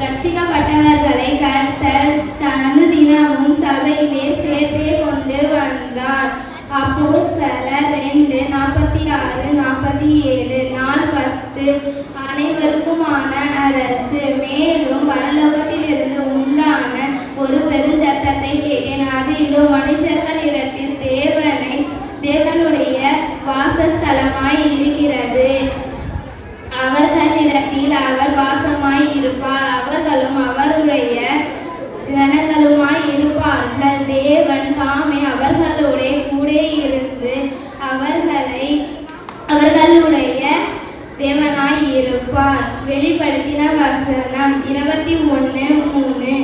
ரட்சிக்கப்பட்டவர்களை கர்த்தர் அனுதினமும் சபையிலே சேர்த்தே கொண்டு வந்தார். அப்போஸ்தலர் 2:46-47. நாள் 10 அனைவருக்குமான அரசு. மேலும் பரலோகத்திலிருந்து உண்டான ஒரு பெருஞ்சத்தத்தை கேட்டேன். அது இதோ மனுஷர்களிடத்தில் தேவனுடைய வாசஸ்தலமாய் இருக்கிறது. அவர்களிடத்தில் அவர் வாசமாய் இருப்பார். அவர்களும் அவருடைய ஜனங்களுமாய் இருப்பார்கள். தேவன் தாமே அவர்களுடைய கூட இருந்து அவர்களுடைய தேவனாய் இருப்பார். வெளிப்படுத்தின வசனம் 21:3.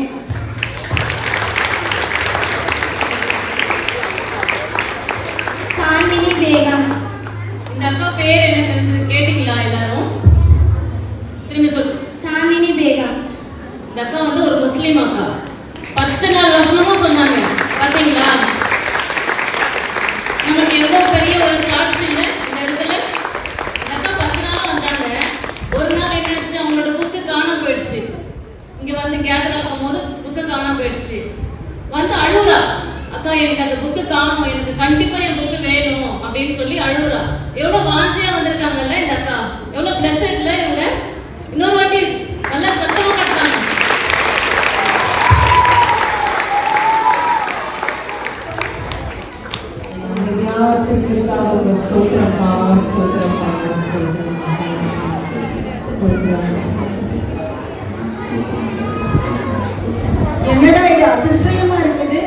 சாந்தினி பேகம். இந்த அக்கா பேர் என்ன தெரிஞ்சது கேட்டீங்களா எல்லாரும்? திரும்பி சொல்லு. சாந்தினி பேகம். இந்த அக்கா வந்து ஒரு முஸ்லீம் அக்கா. 10 நாள் வசனமும் சொன்னாங்க. பார்த்தீங்களா? நமக்கு எவ்வளோ பெரிய ஒரு சாட்சி இல்லை இந்த இடத்துல. இந்த அக்கா 10 நாள் வந்தாங்க. ஒரு நாள் என்னாச்சு, அவங்களோட புக்கு காணாம போயிடுச்சு. இங்கே வந்து கேதர் ஆகும் போது புக்கு காணாம போயிடுச்சு. வந்து அழுவுறா, அக்கா எனக்கு அந்த புக்கு காணும், எனக்கு கண்டிப்பா என் புக்கு வேணும் அப்படின்னு சொல்லி அழுவுறா. எவ்வளவு வாஞ்சியா வந்திருக்காங்கல்ல இந்த அக்கா, எவ்வளவு பிளஸட்ல இவங்க. இன்னொரு வாட்டி நல்லா சத்தமா கட்டுறாங்க. ஸ்தோத்திரம் பாவா ஸ்தோத்திரம் பாவா ஸ்தோத்திரம். என்னடா இது அதிசயமா இருக்குது.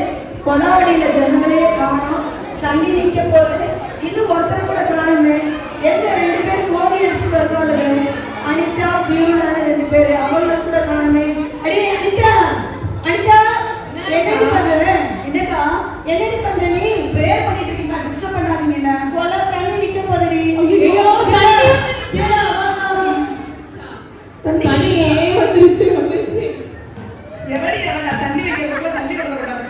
கொலாடியில ஜனங்களே காணோம், தண்ணி நிக்க போகுது, இன்னும் ஒருத்தர் கூட காணுமே. எங்க 2 பேர் கோவி அடிச்சுட்டு வருவாங்க, அனிதா பியூனான 2 பேர், அவங்கள கூட காணுமே. அடே அனிதா, அனிதா என்னடி பண்ற? என்னக்கா என்னடி பண்ற? நீ பிரேயர் பண்ணிட்டு இருக்கீங்க, டிஸ்டர்ப் பண்ணாதீங்க. என்ன கொலா தண்ணி நிக்க போகுதுடி. ஐயோ தண்ணியே வந்துருச்சு வந்துருச்சு. எவடி அவன் தண்ணி வைக்கிறதுக்குள்ள தண்ணி கொடுக்க கூடாது.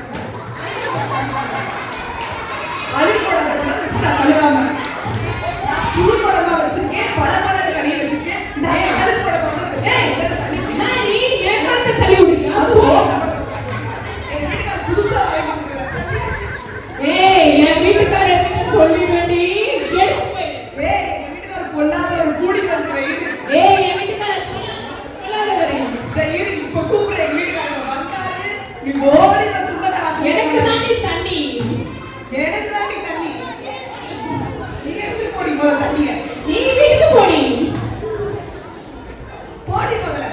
அழுகு குடத்தை கூட வச்சுட்டான் அழுகாம. புது குடமா வச்சிருக்கேன், பல கறியை வச்சிருக்கேன். இந்த அழுகு குடத்தை கூட வச்சேன். தண்ணி நீ ஏகாந்த தள்ளி விடுறியா? அது எங்க வீட்டுக்கார புதுசா வாங்கிட்டு ஏய் என் வீட்டுக்கார என்ன சொல்லிடுவேன்டி. எங்க வீட்டுக்கார பொல்லாத ஒரு கூடி வந்து வைது. ஏய் என் வீட்டுக்கார சொல்லாதவரே. இப்ப கூப்பிடுற எங்க வீட்டுக்காரங்க வந்தாரு, நீ ஓடி வந்து எனக்கு தாண்டி தண்ணி, எனக்கு தாண்டி தண்ணி. நீ எடுத்து போடி முதல்ல தண்ணிய. நீ வீட்டுக்கு போடி போடி முதல்ல.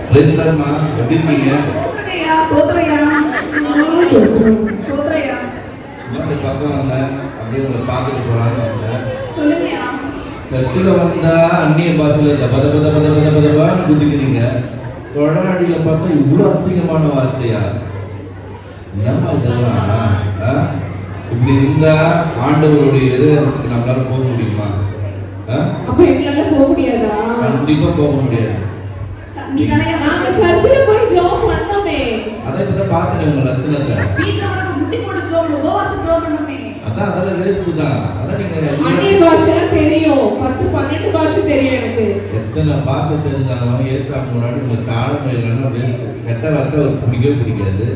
பிரைஸ் லார்ட் மா, எப்படி இருக்கீங்க? தோத்துறையா தோத்துறையா தோத்துறையா. சும்மா பார்க்க வந்தேன், அப்படியே உங்களை பார்த்துட்டு போகலான்னு வந்தேன். சொல்லுங்கயா. சர்ச்சில் வந்தா அந்நிய பாஷையில் இந்த பத பத பத பத பதப்பான்னு குதிக்கிறீங்க. கொடநாடியில் பார்த்தா இவ்வளோ அசிங்கமான வார்த்தையா? ஏமா இதெல்லாம்? இப்படி இருந்தா ஆண்டவருடைய இறைவனுக்கு நம்மளால போக முடியுமா? அப்ப எங்களால போக முடியாதா? கண்டிப்பா போக முடியாது. நாங்க சர்ச்சில் போய் ஜெபம் பண்ணோமே. அதை இப்பதான் பார்த்தேன் உங்க லட்சணத்தை. வீட்டுல உனக்கு முட்டி போட்டு ஜோம் உபவாசம் ஜோம் பண்ணோமே. அதான் அதெல்லாம் வேஸ்ட் தான். அதான் நீங்க அந்நிய பாஷை தெரியும், 10-12 பாஷை தெரியும் எனக்கு. எத்தனை பாஷை தெரிஞ்சாலும் ஏசாமி முன்னாடி உங்க தாழ்மை இல்லைன்னா வேஸ்ட். கெட்ட வார்த்தை ஒரு பிடிக்கவே பிடிக்காது.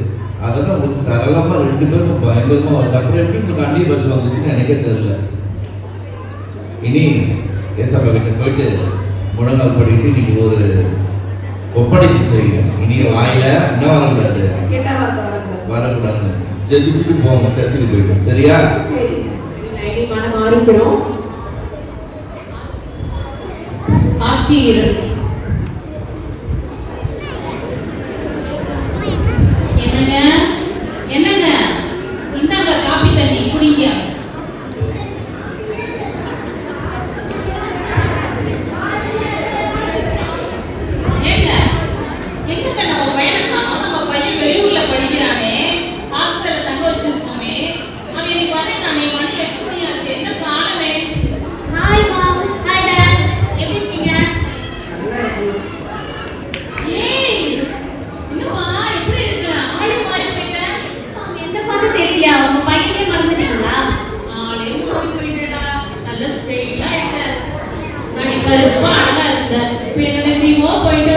அதெல்லாம் உங்களுக்கு சரளமா 2 பேரும் பயங்கரமா வருது. அப்புறம் எப்படி உங்களுக்கு அந்நிய பாஷை வந்துச்சுன்னு எனக்கே தெரியல. இனி ஏசாப்பா கிட்ட போயிட்டு முழங்கால் படிக்கிட்டு நீங்க ஒரு ஒப்படைப்பு செய்யுங்க. இனி வாயில என்ன வரக்கூடாது, வரக்கூடாது. ஜெபிச்சுட்டு போங்க சர்ச்சுக்கு போயிட்டு. சரியா? சரி மனம் மாறிக்கிறோம். ஆட்சி இருக்கு. என்னங்க என்னங்க, இந்தாங்க காப்பி தண்ணி குடிங்க. ஏங்க எங்க நம்ம பையனை காணோம். நம்ம பையன் வெளியூர்ல படிக்கிறானே, ஹாஸ்டல்ல தங்க வச்சிருக்கோமே. அவன் எனக்கு வரேன், நான் மணி 8 மணி ஆச்சு, என்ன காணவே. ஹாய் மாம், ஹாய் டாட், எப்படி இருக்கீங்க? ஏய் என்னம்மா எப்படி இருக்க? ஆளே மாறி போயிட்ட. என்ன பார்த்து தெரியல, உங்க பையனே மறந்துட்டீங்களா? ஆளே மாறி போயிட்டடா. நல்ல ஸ்டைலா இருக்க. நான் கருப்பா அழகா இருந்த. இப்போ என்ன நீமோ போயிட்டு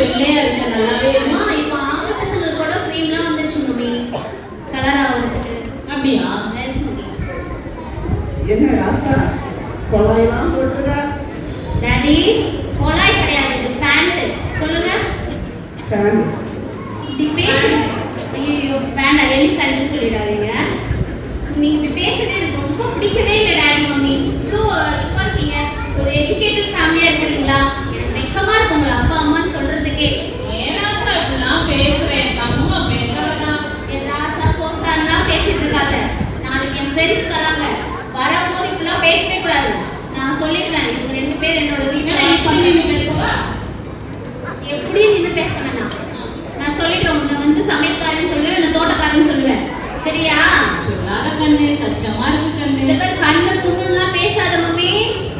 வெள்ளையா இருக்க. நல்லாவே அம்மா, இப்போ ஆம்பளை பசங்களுக்கு கூட க்ரீம்லாம் வந்துருச்சு மம்மி, கலரா வந்துருக்கு. அப்படியா? Nice mummy. என்ன ராசா கொலாயெல்லாம் போட்டுருக்கா? டாடி, கொலாய் கிடையாது, இது பேண்ட். சொல்லுங்க. ஃபேன். இப்படி பேசுங்க. ஐயோ வேண்டாம், எலிஃபேண்ட்னு சொல்லிடாதீங்க. நீங்க இப்படி பேசுறது எனக்கு ரொம்ப பிடிக்கவே இல்லை டாடி மம்மி. இவ்வளோ இதுவாக இருக்கீங்க. ஒரு எஜுகேட்டட் ஃபேமிலியா இருக்கிறீங்களா? எனக்கு வெக்கமா இருக்கு உங்களை அப்பா அம்மான்னு சொல்றதுக்கே. ஏராசா இப்படிலாம் பேசுறேன். தங்கம் பேசுறதா? என் ராசா போசான்லாம் பேசிட்டு இருக்காத. நாளைக்கு என் ஃப்ரெண்ட்ஸ் வராங்க, வரும்போது இப்படிலாம் பேசவே கூடாது. நான் சொல்லிடுவேன், இவங்க 2 பேர் என்னோட இப்படி நீ வீட்டில் பேசுவா? எப்படியும் நின்று பேச வேணாம். நான் சொல்லிடுவேன், உன்னை வந்து சமையல்காரன்னு சொல்லுவேன், என்ன தோட்டக்காரன்னு சொல்லுவேன். சரியா? சொல்லாத கண்ணு, கஷ்டமா இருக்கு கண்ணு. இந்த பேர் கண்ணு குண்ணுலாம் பேசாத மம்மி,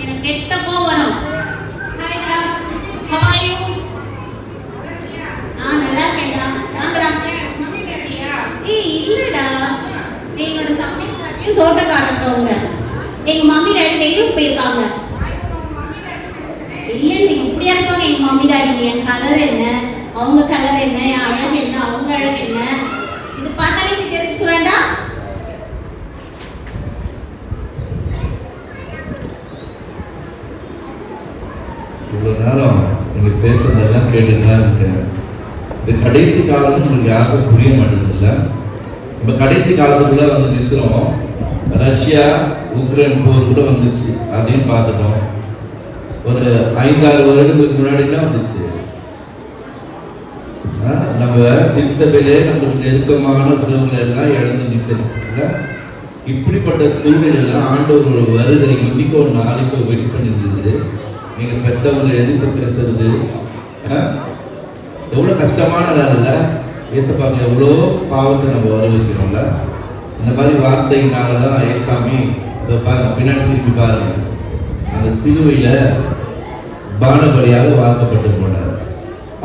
எனக்கு கெட்ட கோவம் வரும். ஹாய் டா, ஹவ் ஆர் யூ? நல்லா இருக்கேன்டா. வாங்கடா. ஏய் இல்லடா, என்னோட சமையல்காரையும் தோட்டக்காரங்க. எங்க மம்மி டாடி வெளியூர் போயிருக்காங்க. இல்லை நீங்க இப்படியா இருப்பாங்க எங்க மம்மி டாடி. என் கலர் என்ன, அவங்க கலர் என்ன, என் அழகு என்ன, அவங்க அழகு என்ன, இது பார்த்தாலே நீ தெரிஞ்சுக்க வேண்டாம். இவ்வளோ நேரம் நீங்கள் பேசுறதெல்லாம் கேட்டுட்டு தான் இருக்கேன். இந்த கடைசி காலத்தில் உங்களுக்கு யாருக்கும் புரிய மாட்டேங்குதுல்ல? இப்போ கடைசி காலத்துக்குள்ள வந்து நிறுத்துறோம். ரஷ்யா உக்ரைன் போர் கூட வந்துச்சு, அதையும் பார்த்துட்டோம். ஒரு 5-6 வருடங்களுக்கு முன்னாடி தான் வந்துச்சு. நம்ம திருச்சபையிலே நம்மளுக்கு நெருக்கமான உறவுகளை எல்லாம் இழந்து நிற்கிறோம். இப்படிப்பட்ட சூழ்நிலையெல்லாம் ஆண்டவரோட வருகை இன்னைக்கோ நாளைக்கோ வெயிட் பண்ணிருக்குது. நீங்க பெற்றவங்களை எதிர்த்து பேசுறது எவ்வளோ கஷ்டமான வேலை இல்லை? ஏசப்பாக்கு எவ்வளோ பாவத்தை நம்ம வரவேற்கிறோம்ல. இந்த மாதிரி வார்த்தையினால தான் ஏசாமி இதை பாருங்க, பின்னாடி திருப்பி பாருங்க, அந்த சிலுவையில பானபலியாக வார்க்கப்பட்டு போனார்.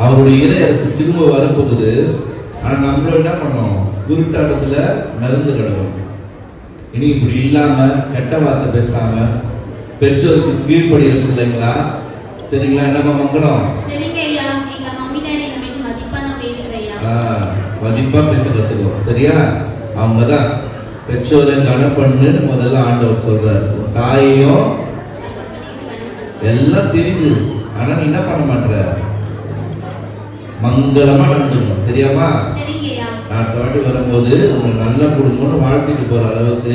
அவருடைய இறை அரசு திரும்ப வரப்போகுது. ஆனால் நம்மளும் என்ன பண்ணோம்? குருட்டாட்டத்தில் மறந்து கிடக்கும். இனி இப்படி இல்லாம கெட்ட வார்த்தை பேசாம பெற்றோருக்கு கீழ்படுகிற பிள்ளைங்களா, சரிங்களா? என்னம்மா மங்களம்? சரிங்க ஐயா, எங்க மம்மி டாடி நம்ம மதிப்பா நான் பேசுறேன் ஐயா. மதிப்பா பேச கத்துக்கோ, சரியா? அவங்க தான் பெற்றோரை கனப்பண்ணுன்னு முதல்ல ஆண்டவர் சொல்றாரு. தாயையும் எல்லாம் தெரியுது, ஆனா நீ என்ன பண்ண மாட்டேற? மங்களமா நடந்துக்கணும், சரியாமா? அடுத்த வாட்டி வரும்போது உங்க நல்ல குடும்பம்னு வாழ்த்திட்டு போற அளவுக்கு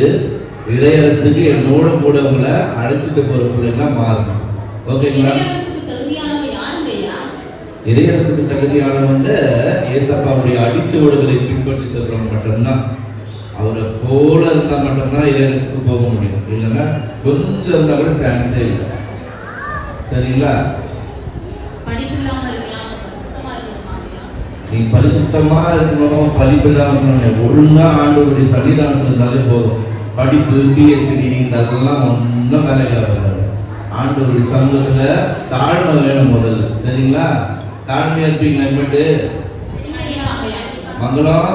இறையரசுக்கு என்னோட கூட உங்களை அழைச்சிட்டு போற பிள்ளைங்களா மாறணும். ஓகேங்களா? இறையரசுக்கு தகுதியானவங்க ஏசப்பாவுடைய அடிச்சுவடுகளை பின்பற்றி செல்றவங்க மட்டும்தான். அவரை போல இருந்தா மட்டும்தான் இறையரசுக்கு போக முடியும். இல்லைன்னா கொஞ்சம் இருந்தா கூட சான்ஸே இல்லை. சரிங்களா? நீ பரிசுத்தமா இருக்கணும், படிப்பு இல்லாம இருக்கணும், ஒழுங்கா ஆண்டவருடைய சன்னிதானத்துல இருந்தாலே போதும். படிப்பு PhD இதெல்லாம் ஒன்றும் வேலைக்கு ஆகாது. ஆண்டவருடைய சமூகத்துல தாழ்மை வேணும் முதல்ல, சரிங்களா? தாழ்மையா இருப்பீங்களா? இனிமேட்டு மங்களம்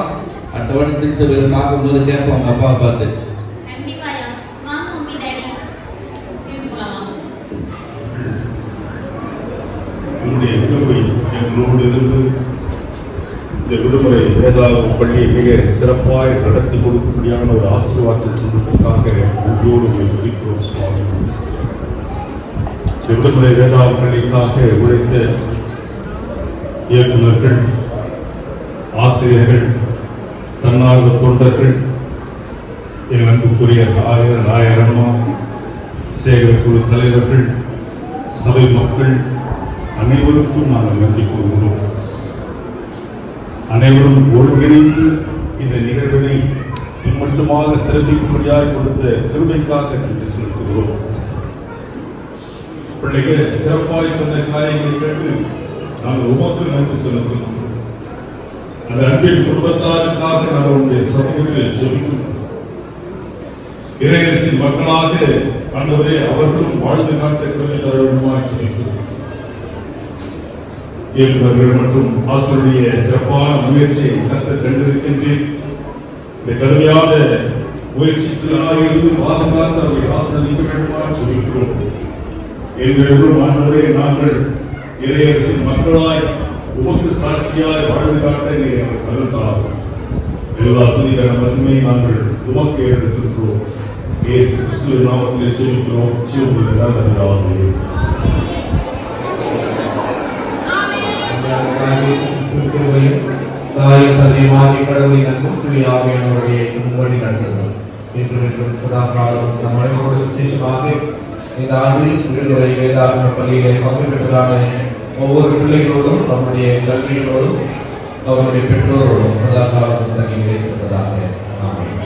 அடுத்த வாட்டி திருச்சபையில் பார்க்கும்போது கேட்போம் அவங்க அப்பாவை பார்த்து. எங்களோடு இருந்து இந்த விடுமுறை வேதாளம் பள்ளியை மிக சிறப்பாக நடத்தி கொடுக்கும்படியான ஒரு ஆசீர்வாதத்திற்காக உங்களோடு இருக்கிறோம் சுவாமி. விடுமுறை வேதாளம் பள்ளிக்காக உழைத்த இயக்குநர்கள், ஆசிரியர்கள், தன்னார்வ தொண்டர்கள், என் அன்புக்குரிய நாயரம்மா, சேகர் குழு தலைவர்கள், சபை மக்கள் அனைவருக்கும் நாங்கள் நன்றி கூறுகிறோம். அனைவரும் ஒருங்கிணைந்து இந்த நிகழ்வினை மட்டுமாக சிறப்பிக்கும்படியாக கொடுத்த கிருபைக்காக நன்றி செலுத்துகிறோம். பிள்ளைகள் சிறப்பாய் சொன்ன காரியங்களை கேட்டு நாங்கள் உமக்கு நன்றி செலுத்துகிறோம். அந்த அன்பின் குடும்பத்தாருக்காக நாங்கள் உங்களுடைய சமூகத்தில் ஜெபிக்கிறோம். இறையரசின் மக்களாக ஆண்டவரே அவர்களும் வாழ்ந்து காட்ட கிருபை தர வேண்டுமாய் ஜெபிக்கிறோம். இயக்குநர்கள் மற்றும் ஆசிரியருடைய சிறப்பான முயற்சியை கர்த்தர் கண்டிருக்கின்றேன். இந்த கடுமையான முயற்சிக்கு பாதுகாத்து அவரை ஆசிரியர் வேண்டுமாய் ஜெபிக்கிறோம். எங்களும் ஆண்டவரே நாங்கள் இறையரசின் மக்களாய் உமக்கு சாட்சியாய் வாழ்ந்து காட்ட நீங்கள் கருத்தாகும். எல்லா துணிகர மகிமை நாங்கள் உமக்கு எடுத்திருக்கிறோம். இயேசு கிறிஸ்துவின் நாமத்தில் ஜெபிக்கிறோம். ஜீவனுள்ள நன்றாகவே தாயின் தந்தையுமாகிய கடவுளின் அன்பும் தூய ஆவியானவருடைய முன்வழி நடத்துதல் இன்றும் என்றும் சதா காலம் நம் அனைவரோடு விசேஷமாக இந்த ஆண்டில் விடுமுறை வேதாகம பள்ளியிலே பங்கு பெற்றதான ஒவ்வொரு பிள்ளைகளோடும் அவருடைய கல்விகளோடும் அவருடைய பெற்றோரோடும் சதா காலம் தங்கி நிலைத்திருப்பதாக ஆமென்.